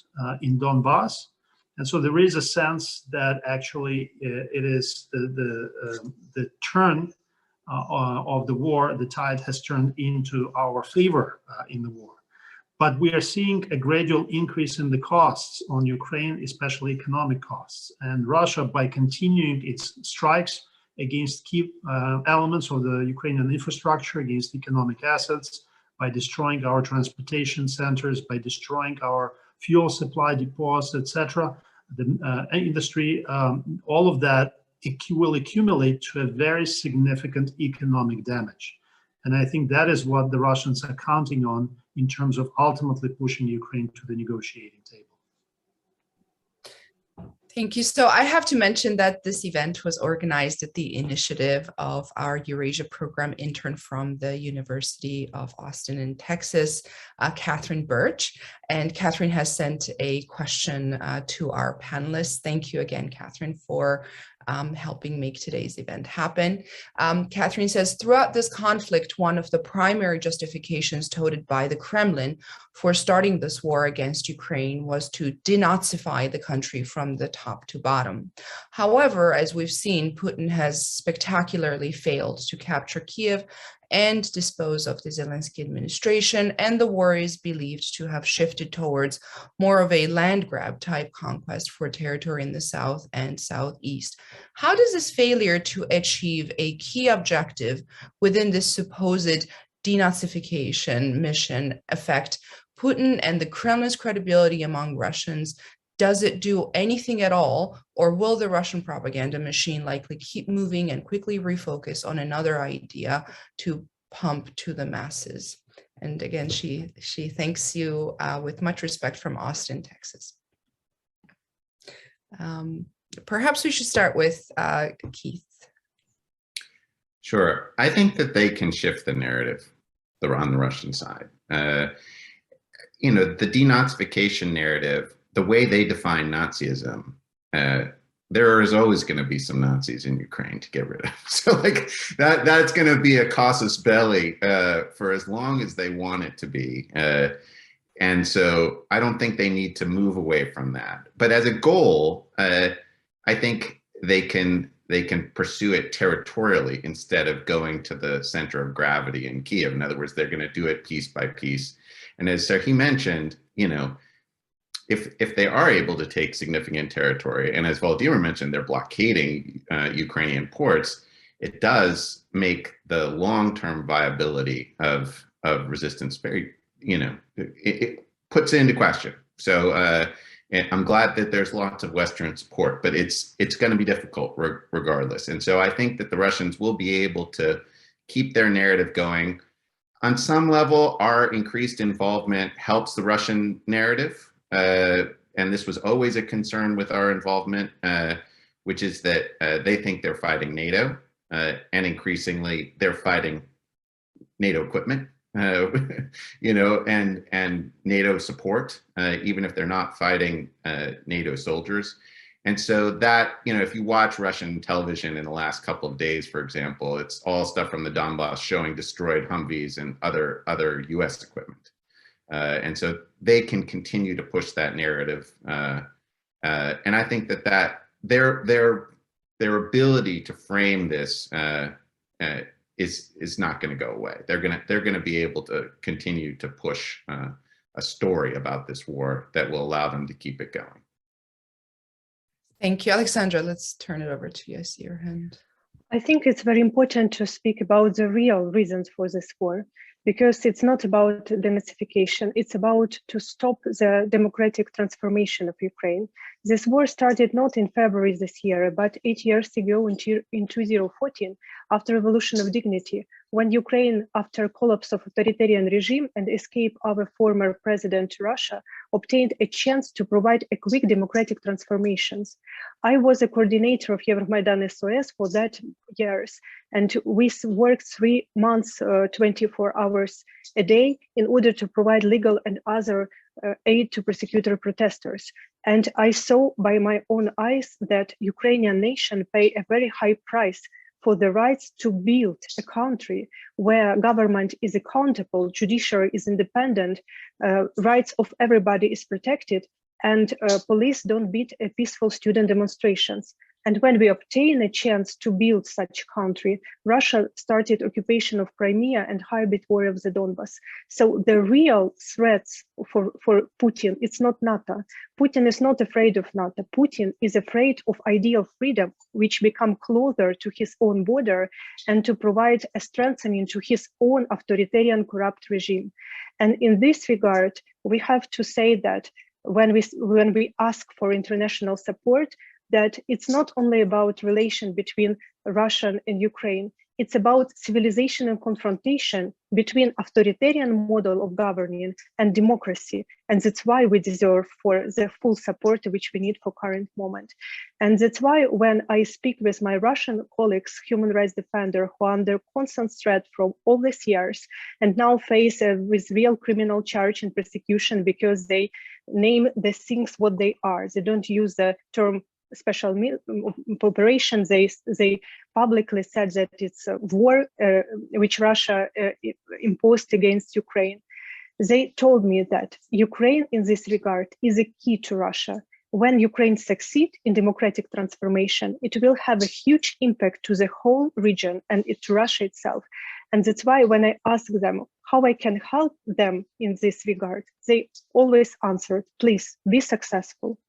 in Donbass. And so there is a sense that actually it is the turn of the war, the tide has turned into our favor in the war. But we are seeing a gradual increase in the costs on Ukraine, especially economic costs. And Russia, by continuing its strikes against key elements of the Ukrainian infrastructure, against economic assets, by destroying our transportation centers, by destroying our fuel supply depots, etc., the industry, all of that will accumulate to a very significant economic damage. And I think that is what the Russians are counting on in terms of ultimately pushing Ukraine to the negotiating table. Thank you. So I have to mention that this event was organized at the initiative of our Eurasia program intern from the University of Austin in Texas, Catherine Birch. And Catherine has sent a question to our panelists. Thank you again, Catherine, for helping make today's event happen. Catherine says, throughout this conflict, one of the primary justifications touted by the Kremlin for starting this war against Ukraine was to denazify the country from the top to bottom. However, as we've seen, Putin has spectacularly failed to capture Kiev and dispose of the Zelensky administration, and the war is believed to have shifted towards more of a land grab type conquest for territory in the south and southeast. How does this failure to achieve a key objective within this supposed denazification mission affect Putin and the Kremlin's credibility among Russians? Does it do anything at all, or will the Russian propaganda machine likely keep moving and quickly refocus on another idea to pump to the masses? And again, she thanks you with much respect from Austin, Texas. Perhaps we should start with Keith. Sure. I think that they can shift the narrative on the Russian side. You know, the denazification narrative, the way they define Nazism, there is always going to be some Nazis in Ukraine to get rid of. So like that's going to be a casus belli for as long as they want it to be. And so I don't think they need to move away from that. But as a goal, I think they can pursue it territorially instead of going to the center of gravity in Kiev. In other words, they're going to do it piece by piece. And as Serhiy mentioned, you know, if they are able to take significant territory, and as Volodymyr mentioned, they're blockading Ukrainian ports, it does make the long-term viability of resistance very, you know, it puts it into question. So I'm glad that there's lots of Western support, but it's going to be difficult regardless. And so I think that the Russians will be able to keep their narrative going. On some level, our increased involvement helps the Russian narrative. And this was always a concern with our involvement, which is that they think they're fighting NATO, and increasingly they're fighting NATO equipment, you know, and NATO support, even if they're not fighting NATO soldiers. And so that, you know, if you watch Russian television in the last couple of days, for example, it's all stuff from the Donbass showing destroyed Humvees and other US equipment. And so they can continue to push that narrative. And I think that their ability to frame this is not going to go away. They're going to be able to continue to push a story about this war that will allow them to keep it going. Thank you, Oleksandra. Let's turn it over to you. I see your hand. I think it's very important to speak about the real reasons for this war, because it's not about denazification, it's about to stop the democratic transformation of Ukraine. This war started not in February this year, but 8 years ago in 2014, after Revolution of Dignity, when Ukraine, after collapse of authoritarian regime and escape of a former president to Russia, obtained a chance to provide a quick democratic transformations. I was a coordinator of Euromaidan SOS for that years, and we worked 3 months, 24 hours a day in order to provide legal and other aid to persecuted protesters. And I saw by my own eyes that Ukrainian nation pay a very high price for the rights to build a country where government is accountable, judiciary is independent, rights of everybody is protected, and police don't beat peaceful student demonstrations. And when we obtain a chance to build such country, Russia started occupation of Crimea and hybrid war of the Donbass. So the real threats for Putin, it's not NATO. Putin is not afraid of NATO. Putin is afraid of ideal freedom, which become closer to his own border and to provide a strengthening to his own authoritarian corrupt regime. And in this regard, we have to say that when we ask for international support, that it's not only about relation between Russia and Ukraine, it's about civilization and confrontation between authoritarian model of governing and democracy. And that's why we deserve for the full support which we need for current moment. And that's why when I speak with my Russian colleagues, human rights defender, who are under constant threat from all these years and now face with real criminal charge and persecution because they name the things what they are. They don't use the term special operation. They publicly said that it's a war which Russia imposed against Ukraine. They told me that Ukraine in this regard is a key to Russia. When Ukraine succeeds in democratic transformation, it will have a huge impact to the whole region and to Russia itself. And that's why when I ask them how I can help them in this regard, they always answered, please be successful.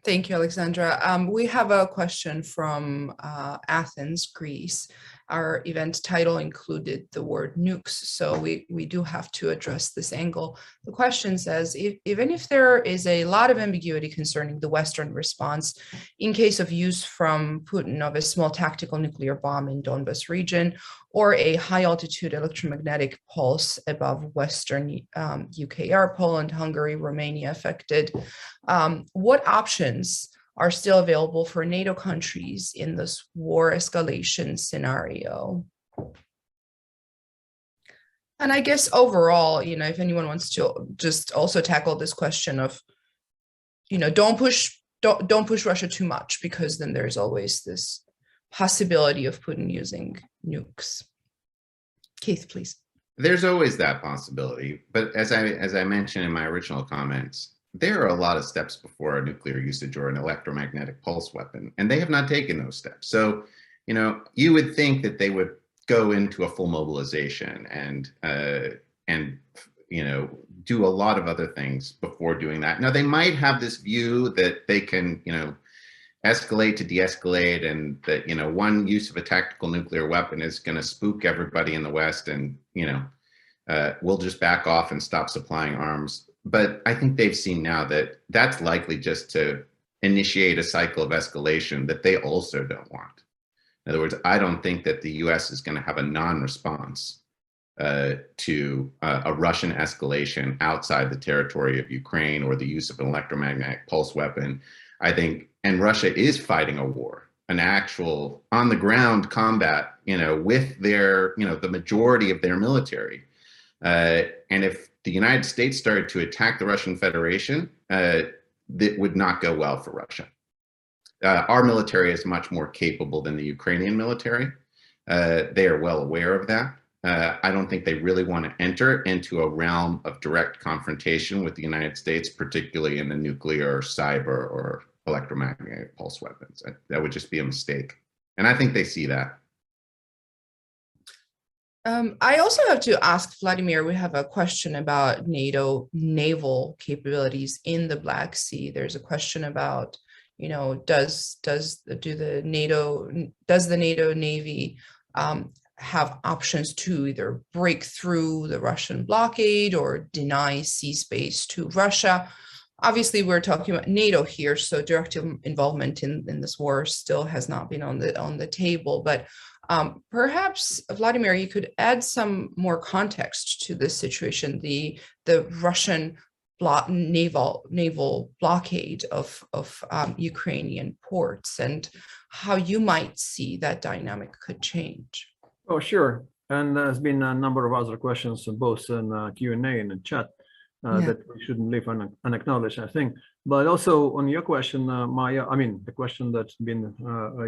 Thank you, Oleksandra. We have a question from Athens, Greece. Our event title included the word nukes, so we do have to address this angle. The question says, even if there is a lot of ambiguity concerning the Western response in case of use from Putin of a small tactical nuclear bomb in Donbas region, or a high-altitude electromagnetic pulse above Western UKR, Poland, Hungary, Romania affected, what options are still available for NATO countries in this war escalation scenario? And I guess overall, if anyone wants to just also tackle this question of, don't push Russia too much, because then there's always this possibility of Putin using nukes. Keith, please. There's always that possibility, but as I mentioned in my original comments, there are a lot of steps before a nuclear usage or an electromagnetic pulse weapon, and they have not taken those steps. So, you would think that they would go into a full mobilization and do a lot of other things before doing that. Now, they might have this view that they can, escalate to de-escalate, and that, one use of a tactical nuclear weapon is going to spook everybody in the West, and, we'll just back off and stop supplying arms. But I think they've seen now that that's likely just to initiate a cycle of escalation that they also don't want. In other words, I don't think that the US is going to have a non-response to a Russian escalation outside the territory of Ukraine, or the use of an electromagnetic pulse weapon. I think, and Russia is fighting a war, an actual on the ground combat, with their, the majority of their military. And if the United States started to attack the Russian Federation, that would not go well for Russia. Our military is much more capable than the Ukrainian military. They are well aware of that. I don't think they really want to enter into a realm of direct confrontation with the United States, particularly in the nuclear, cyber, or electromagnetic pulse weapons. That would just be a mistake. And I think they see that. I also have to ask Volodymyr, we have a question about NATO naval capabilities in the Black Sea. There's a question about, does the NATO Navy have options to either break through the Russian blockade or deny sea space to Russia? Obviously, we're talking about NATO here, so direct involvement in this war still has not been on the table. But perhaps, Volodymyr, you could add some more context to this situation, the Russian naval blockade of Ukrainian ports, and how you might see that dynamic could change. Oh, sure. And there's been a number of other questions, both in Q&A and in chat, that we shouldn't leave unacknowledged, I think. But also on your question, Maya, the question that's been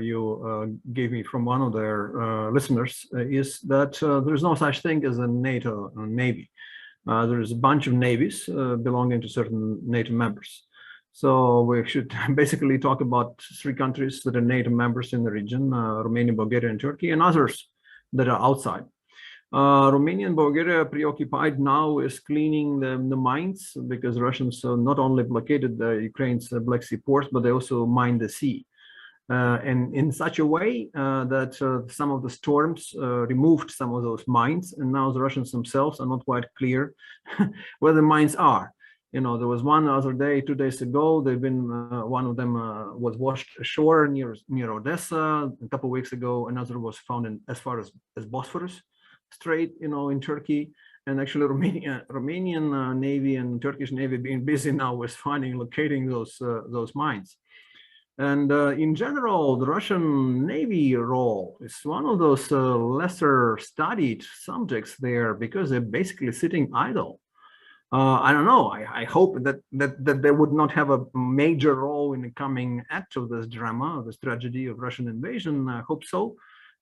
you gave me from one of their listeners is that there's no such thing as a NATO Navy. There's a bunch of navies belonging to certain NATO members. So we should basically talk about 3 countries that are NATO members in the region, Romania, Bulgaria, and Turkey, and others that are outside. Romania and Bulgaria are preoccupied now is cleaning the mines, because Russians not only blockaded Ukraine's Black Sea ports, but they also mined the sea. And in such a way that some of the storms removed some of those mines, and now the Russians themselves are not quite clear where the mines are. There was one other day, 2 days ago, they've been, one of them was washed ashore near Odessa. A couple of weeks ago, another was found as far as Bosphorus Strait, in Turkey. And actually Romanian Navy and Turkish Navy being busy now with locating those mines. And in general, the Russian Navy role is one of those lesser studied subjects there, because they're basically sitting idle. I don't know. I hope that they would not have a major role in the coming act of this drama, this tragedy of Russian invasion. I hope so,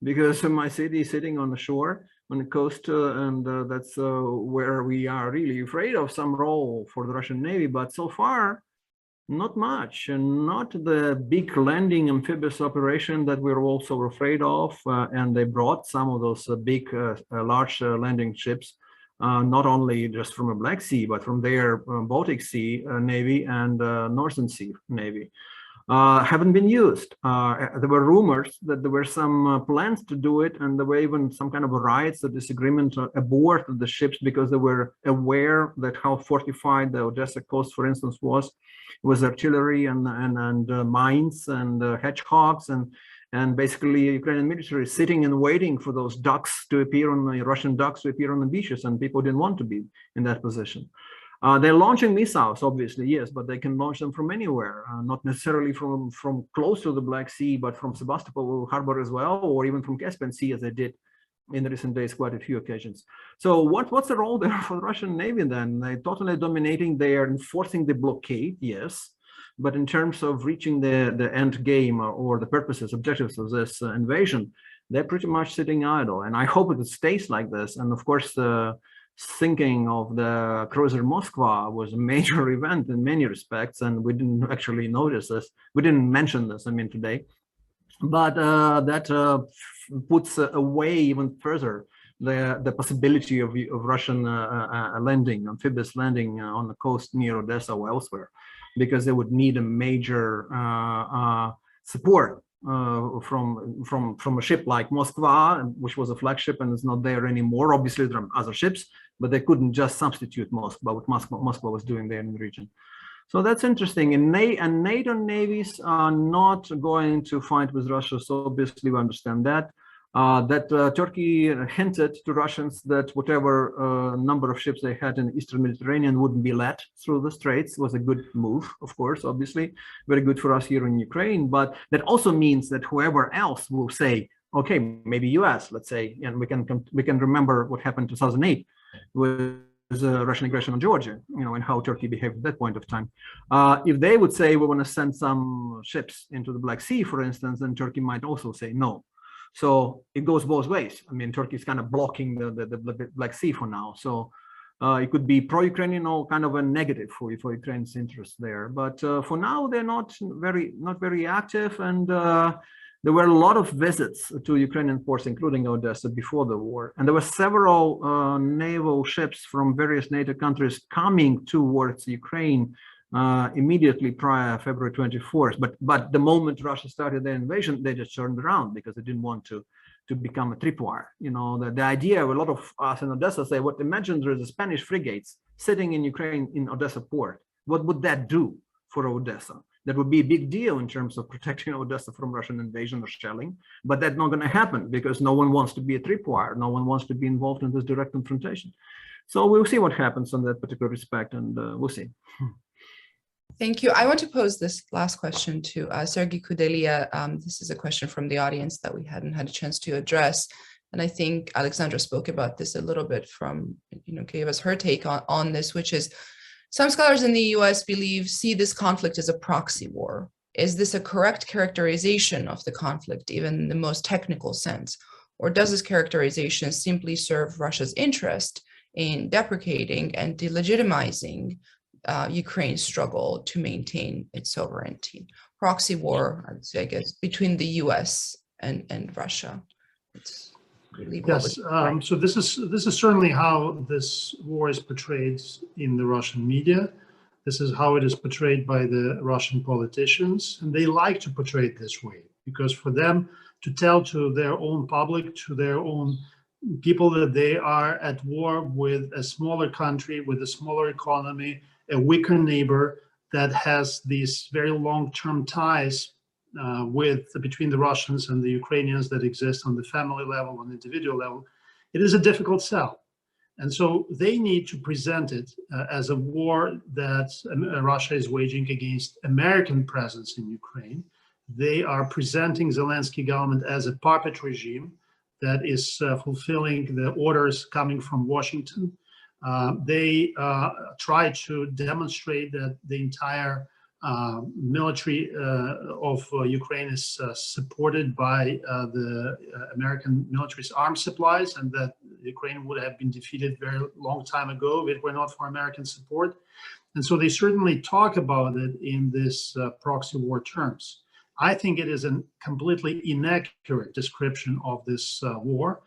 because my city is sitting on the shore, on the coast, and that's where we are really afraid of some role for the Russian Navy. But so far, not much, and not the big landing amphibious operation that we're also afraid of. And they brought some of those big, large landing ships, not only just from the Black Sea, but from their Baltic Sea Navy and Northern Sea Navy. Haven't been used. There were rumors that there were some plans to do it, and there were even some kind of riots or disagreement aboard the ships, because they were aware that how fortified the Odessa coast, for instance, was with artillery and mines and hedgehogs, and basically Ukrainian military sitting and waiting for those ducks to appear on the Russian ducks to appear on the beaches, and people didn't want to be in that position. They're launching missiles, obviously, yes, but they can launch them from anywhere, not necessarily from close to the Black Sea, but from Sebastopol harbor as well, or even from Caspian Sea, as they did in recent days, quite a few occasions. So what's the role there for the Russian Navy then? They're totally dominating, they are enforcing the blockade, yes. But in terms of reaching the end game or the purposes, objectives of this invasion, they're pretty much sitting idle. And I hope it stays like this. And of course, the sinking of the cruiser Moskva was a major event in many respects. And we didn't actually notice this. We didn't mention this, I mean, today. But that puts away even further the possibility of Russian landing, amphibious landing on the coast near Odessa or elsewhere, because they would need a major support from a ship like Moskva, which was a flagship and is not there anymore. Obviously, there are other ships, but they couldn't just substitute Moskva, what Moskva was doing there in the region. So that's interesting. And NATO navies are not going to fight with Russia. So obviously we understand that. Turkey hinted to Russians that whatever number of ships they had in the Eastern Mediterranean wouldn't be let through the straits. Was a good move, of course, obviously. Very good for us here in Ukraine. But that also means that whoever else will say, okay, maybe US, let's say, and we can remember what happened in 2008 with Russian aggression on Georgia, and how Turkey behaved at that point of time. If they would say we want to send some ships into the Black Sea, for instance, then Turkey might also say no. So it goes both ways. I mean, Turkey is kind of blocking the Black Sea for now. So it could be pro-Ukrainian or kind of a negative for Ukraine's interest there. But for now, they're not very active, and there were a lot of visits to Ukrainian ports, including Odessa, before the war. And there were several naval ships from various NATO countries coming towards Ukraine immediately prior February 24th. But the moment Russia started their invasion, they just turned around because they didn't want to become a tripwire. The idea of a lot of us in Odessa say, imagine there is a Spanish frigates sitting in Ukraine in Odessa port. What would that do for Odessa? That would be a big deal in terms of protecting Odessa from Russian invasion or shelling, but that's not going to happen because no one wants to be a tripwire. No one wants to be involved in this direct confrontation. So we'll see what happens on that particular respect, and we'll see. Thank you. I want to pose this last question to Sergei Kudelia. This is a question from the audience that we hadn't had a chance to address. And I think Oleksandra spoke about this a little bit gave us her take on this, which is, some scholars in the US see this conflict as a proxy war. Is this a correct characterization of the conflict, even in the most technical sense? Or does this characterization simply serve Russia's interest in deprecating and delegitimizing Ukraine's struggle to maintain its sovereignty? Proxy war, I would say, I guess, between the US and Russia. Yes, so this is certainly how this war is portrayed in the Russian media. This is how it is portrayed by the Russian politicians, and they like to portray it this way because for them to tell to their own public, to their own people, that they are at war with a smaller country, with a smaller economy, a weaker neighbor that has these very long-term ties between the Russians and the Ukrainians that exist on the family level, on the individual level, it is a difficult sell. And so they need to present it as a war that Russia is waging against American presence in Ukraine. They are presenting Zelensky government as a puppet regime that is fulfilling the orders coming from Washington. They try to demonstrate that the entire military of Ukraine is supported by the American military's arms supplies, and that Ukraine would have been defeated very long time ago if it were not for American support. And so they certainly talk about it in this proxy war terms. I think it is a completely inaccurate description of this war,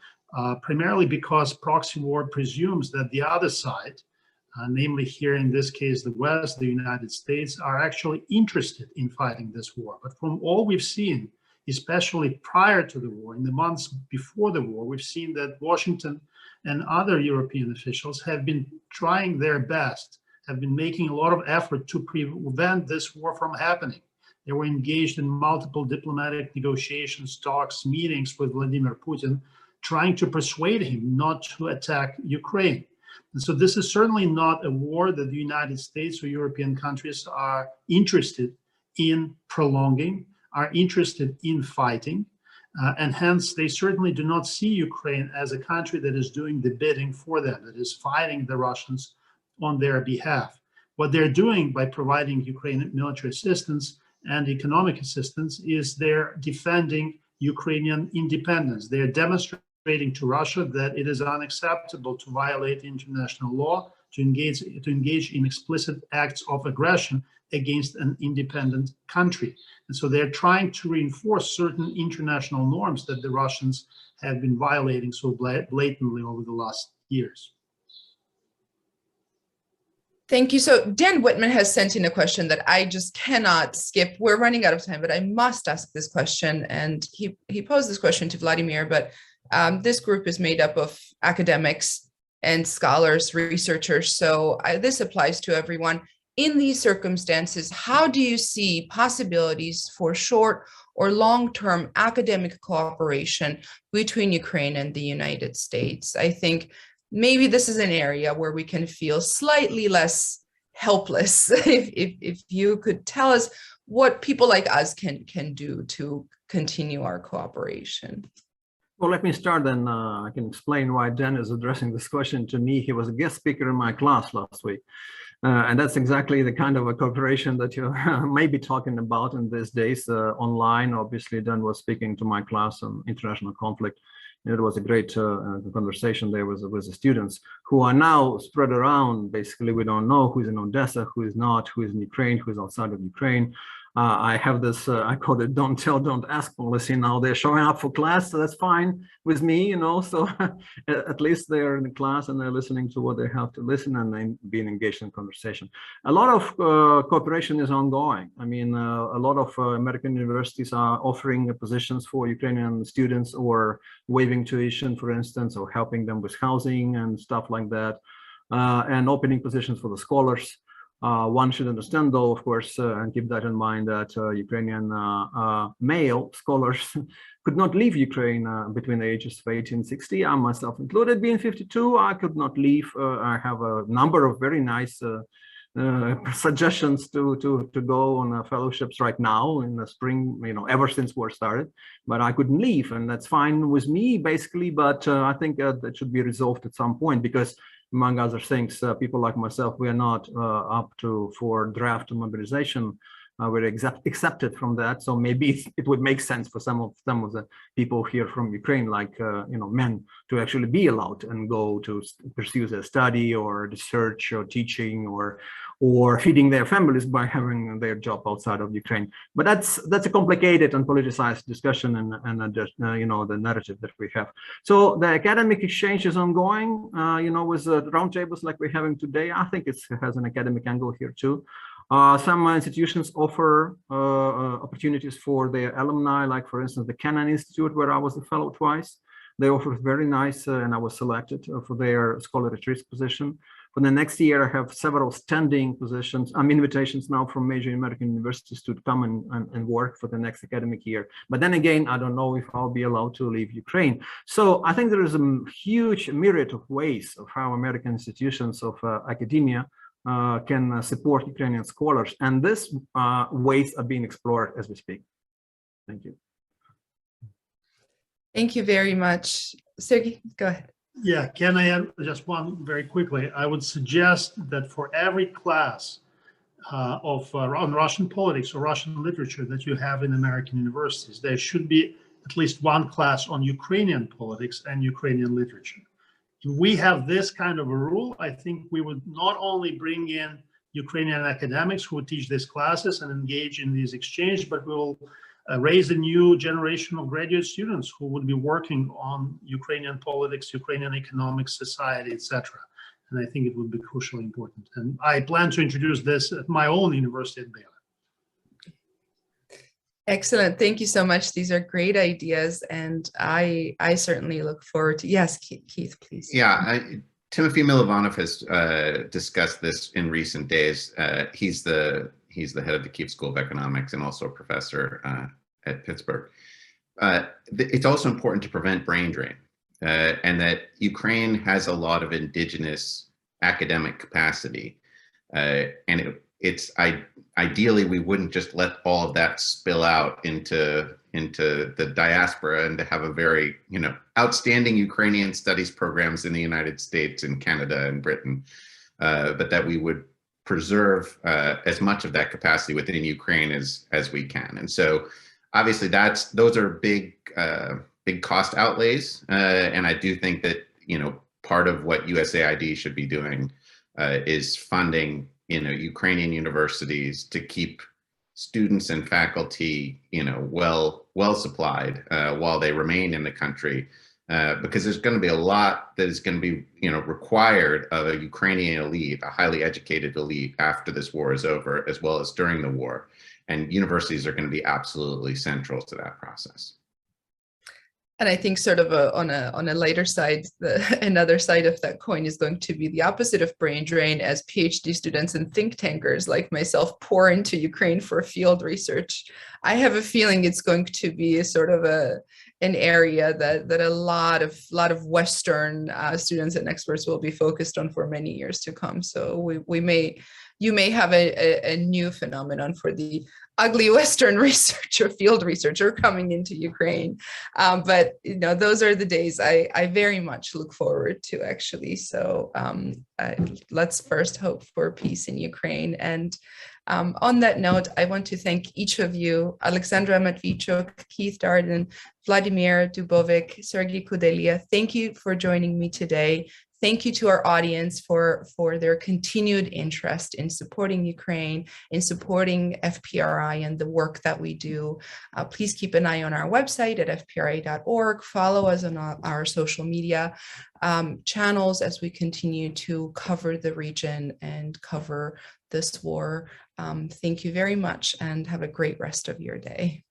primarily because proxy war presumes that the other side, namely here in this case the West, the United States, are actually interested in fighting this war. But from all we've seen, especially prior to the war, in the months before the war, we've seen that Washington and other European officials have been trying their best, have been making a lot of effort to prevent this war from happening. They were engaged in multiple diplomatic negotiations, talks, meetings with Vladimir Putin, trying to persuade him not to attack Ukraine. And so this is certainly not a war that the United States or European countries are interested in prolonging, are interested in fighting. And hence, they certainly do not see Ukraine as a country that is doing the bidding for them, that is fighting the Russians on their behalf. What they're doing by providing Ukraine military assistance and economic assistance is they're defending Ukrainian independence. They're demonstrating to Russia that it is unacceptable to violate international law, to engage in explicit acts of aggression against an independent country. And so they're trying to reinforce certain international norms that the Russians have been violating so blatantly over the last years. Thank you. So Dan Whitman has sent in a question that I just cannot skip. We're running out of time, but I must ask this question. And he posed this question to Volodymyr, but this group is made up of academics and scholars, researchers. So this applies to everyone. In these circumstances, how do you see possibilities for short or long-term academic cooperation between Ukraine and the United States? I think maybe this is an area where we can feel slightly less helpless. If you could tell us what people like us can do to continue our cooperation. Well, let me start, then I can explain why Dan is addressing this question to me. He was a guest speaker in my class last week. And that's exactly the kind of a cooperation that you may be talking about in these days online. Obviously, Dan was speaking to my class on international conflict. It was a great conversation there with the students who are now spread around. Basically, we don't know who's in Odessa, who is not, who is in Ukraine, who is outside of Ukraine. I have this, I call it don't tell, don't ask policy now. They're showing up for class, so that's fine with me, you know, so at least they're in the class and they're listening to what they have to listen and then being engaged in conversation. A lot of cooperation is ongoing. I mean, a lot of American universities are offering positions for Ukrainian students or waiving tuition, for instance, or helping them with housing and stuff like that, and opening positions for the scholars. One should understand, though, of course, and keep that in mind, that Ukrainian male scholars could not leave Ukraine between the ages of 18 and 60. I myself included, being 52, I could not leave. I have a number of very nice suggestions to go on fellowships right now in the spring, you know, ever since war started, but I couldn't leave, and that's fine with me, basically. But I think that should be resolved at some point, because among other things, people like myself, we are not up for draft mobilization. We're accepted from that, so maybe it would make sense for some of the people here from Ukraine, like you know, men, to actually be allowed and go to pursue their study or research or teaching or feeding their families by having their job outside of Ukraine. But that's a complicated and politicized discussion and you know, the narrative that we have. So the academic exchange is ongoing, you know, with roundtables like we're having today. I think it has an academic angle here too. Some institutions offer opportunities for their alumni, like for instance, the Kennan Institute, where I was a fellow twice. They offer very nice, and I was selected for their scholar retreat position. For the next year, I have several standing positions, invitations now from major American universities to come and work for the next academic year. But then again, I don't know if I'll be allowed to leave Ukraine. So I think there is a huge myriad of ways of how American institutions of academia can support Ukrainian scholars, and these ways are being explored as we speak. Thank you. Thank you very much. Sergey, go ahead. Yeah, can I add just one very quickly? I would suggest that for every class on Russian politics or Russian literature that you have in American universities, there should be at least one class on Ukrainian politics and Ukrainian literature. If we have this kind of a rule, I think we would not only bring in Ukrainian academics who would teach these classes and engage in these exchanges, but we will raise a new generation of graduate students who would be working on Ukrainian politics, Ukrainian economics, society, etc. And I think it would be crucially important. And I plan to introduce this at my own university at Baylor. Excellent. Thank you so much. These are great ideas. And I certainly look forward to, yes, Keith, please. Yeah, Timothy Milovanov has discussed this in recent days. He's the head of the Kiev School of Economics and also a professor at Pittsburgh. It's also important to prevent brain drain, and that Ukraine has a lot of indigenous academic capacity, and ideally we wouldn't just let all of that spill out into the diaspora and to have a very, outstanding Ukrainian studies programs in the United States and Canada and Britain, but that we would preserve as much of that capacity within Ukraine as we can. And so obviously those are big cost outlays. And I do think that, part of what USAID should be doing is funding, Ukrainian universities to keep students and faculty, well supplied while they remain in the country, because there's going to be a lot that is going to be, required of a Ukrainian elite, a highly educated elite after this war is over, as well as during the war. And universities are going to be absolutely central to that process. And I think sort of on a lighter side, another side of that coin is going to be the opposite of brain drain, as PhD students and think tankers like myself pour into Ukraine for field research. I have a feeling it's going to be a sort of an area that a lot of Western students and experts will be focused on for many years to come. So you may have a new phenomenon for the ugly Western researcher, field researcher coming into Ukraine. But, those are the days I very much look forward to, actually. So let's first hope for peace in Ukraine. And on that note, I want to thank each of you, Oleksandra Matviichuk, Keith Darden, Volodymyr, Dubovyk, Sergey Kudelia. Thank you for joining me today. Thank you to our audience for their continued interest in supporting Ukraine, in supporting FPRI and the work that we do. Please keep an eye on our website at fpri.org. Follow us on our social media channels as we continue to cover the region and cover this war. Thank you very much and have a great rest of your day.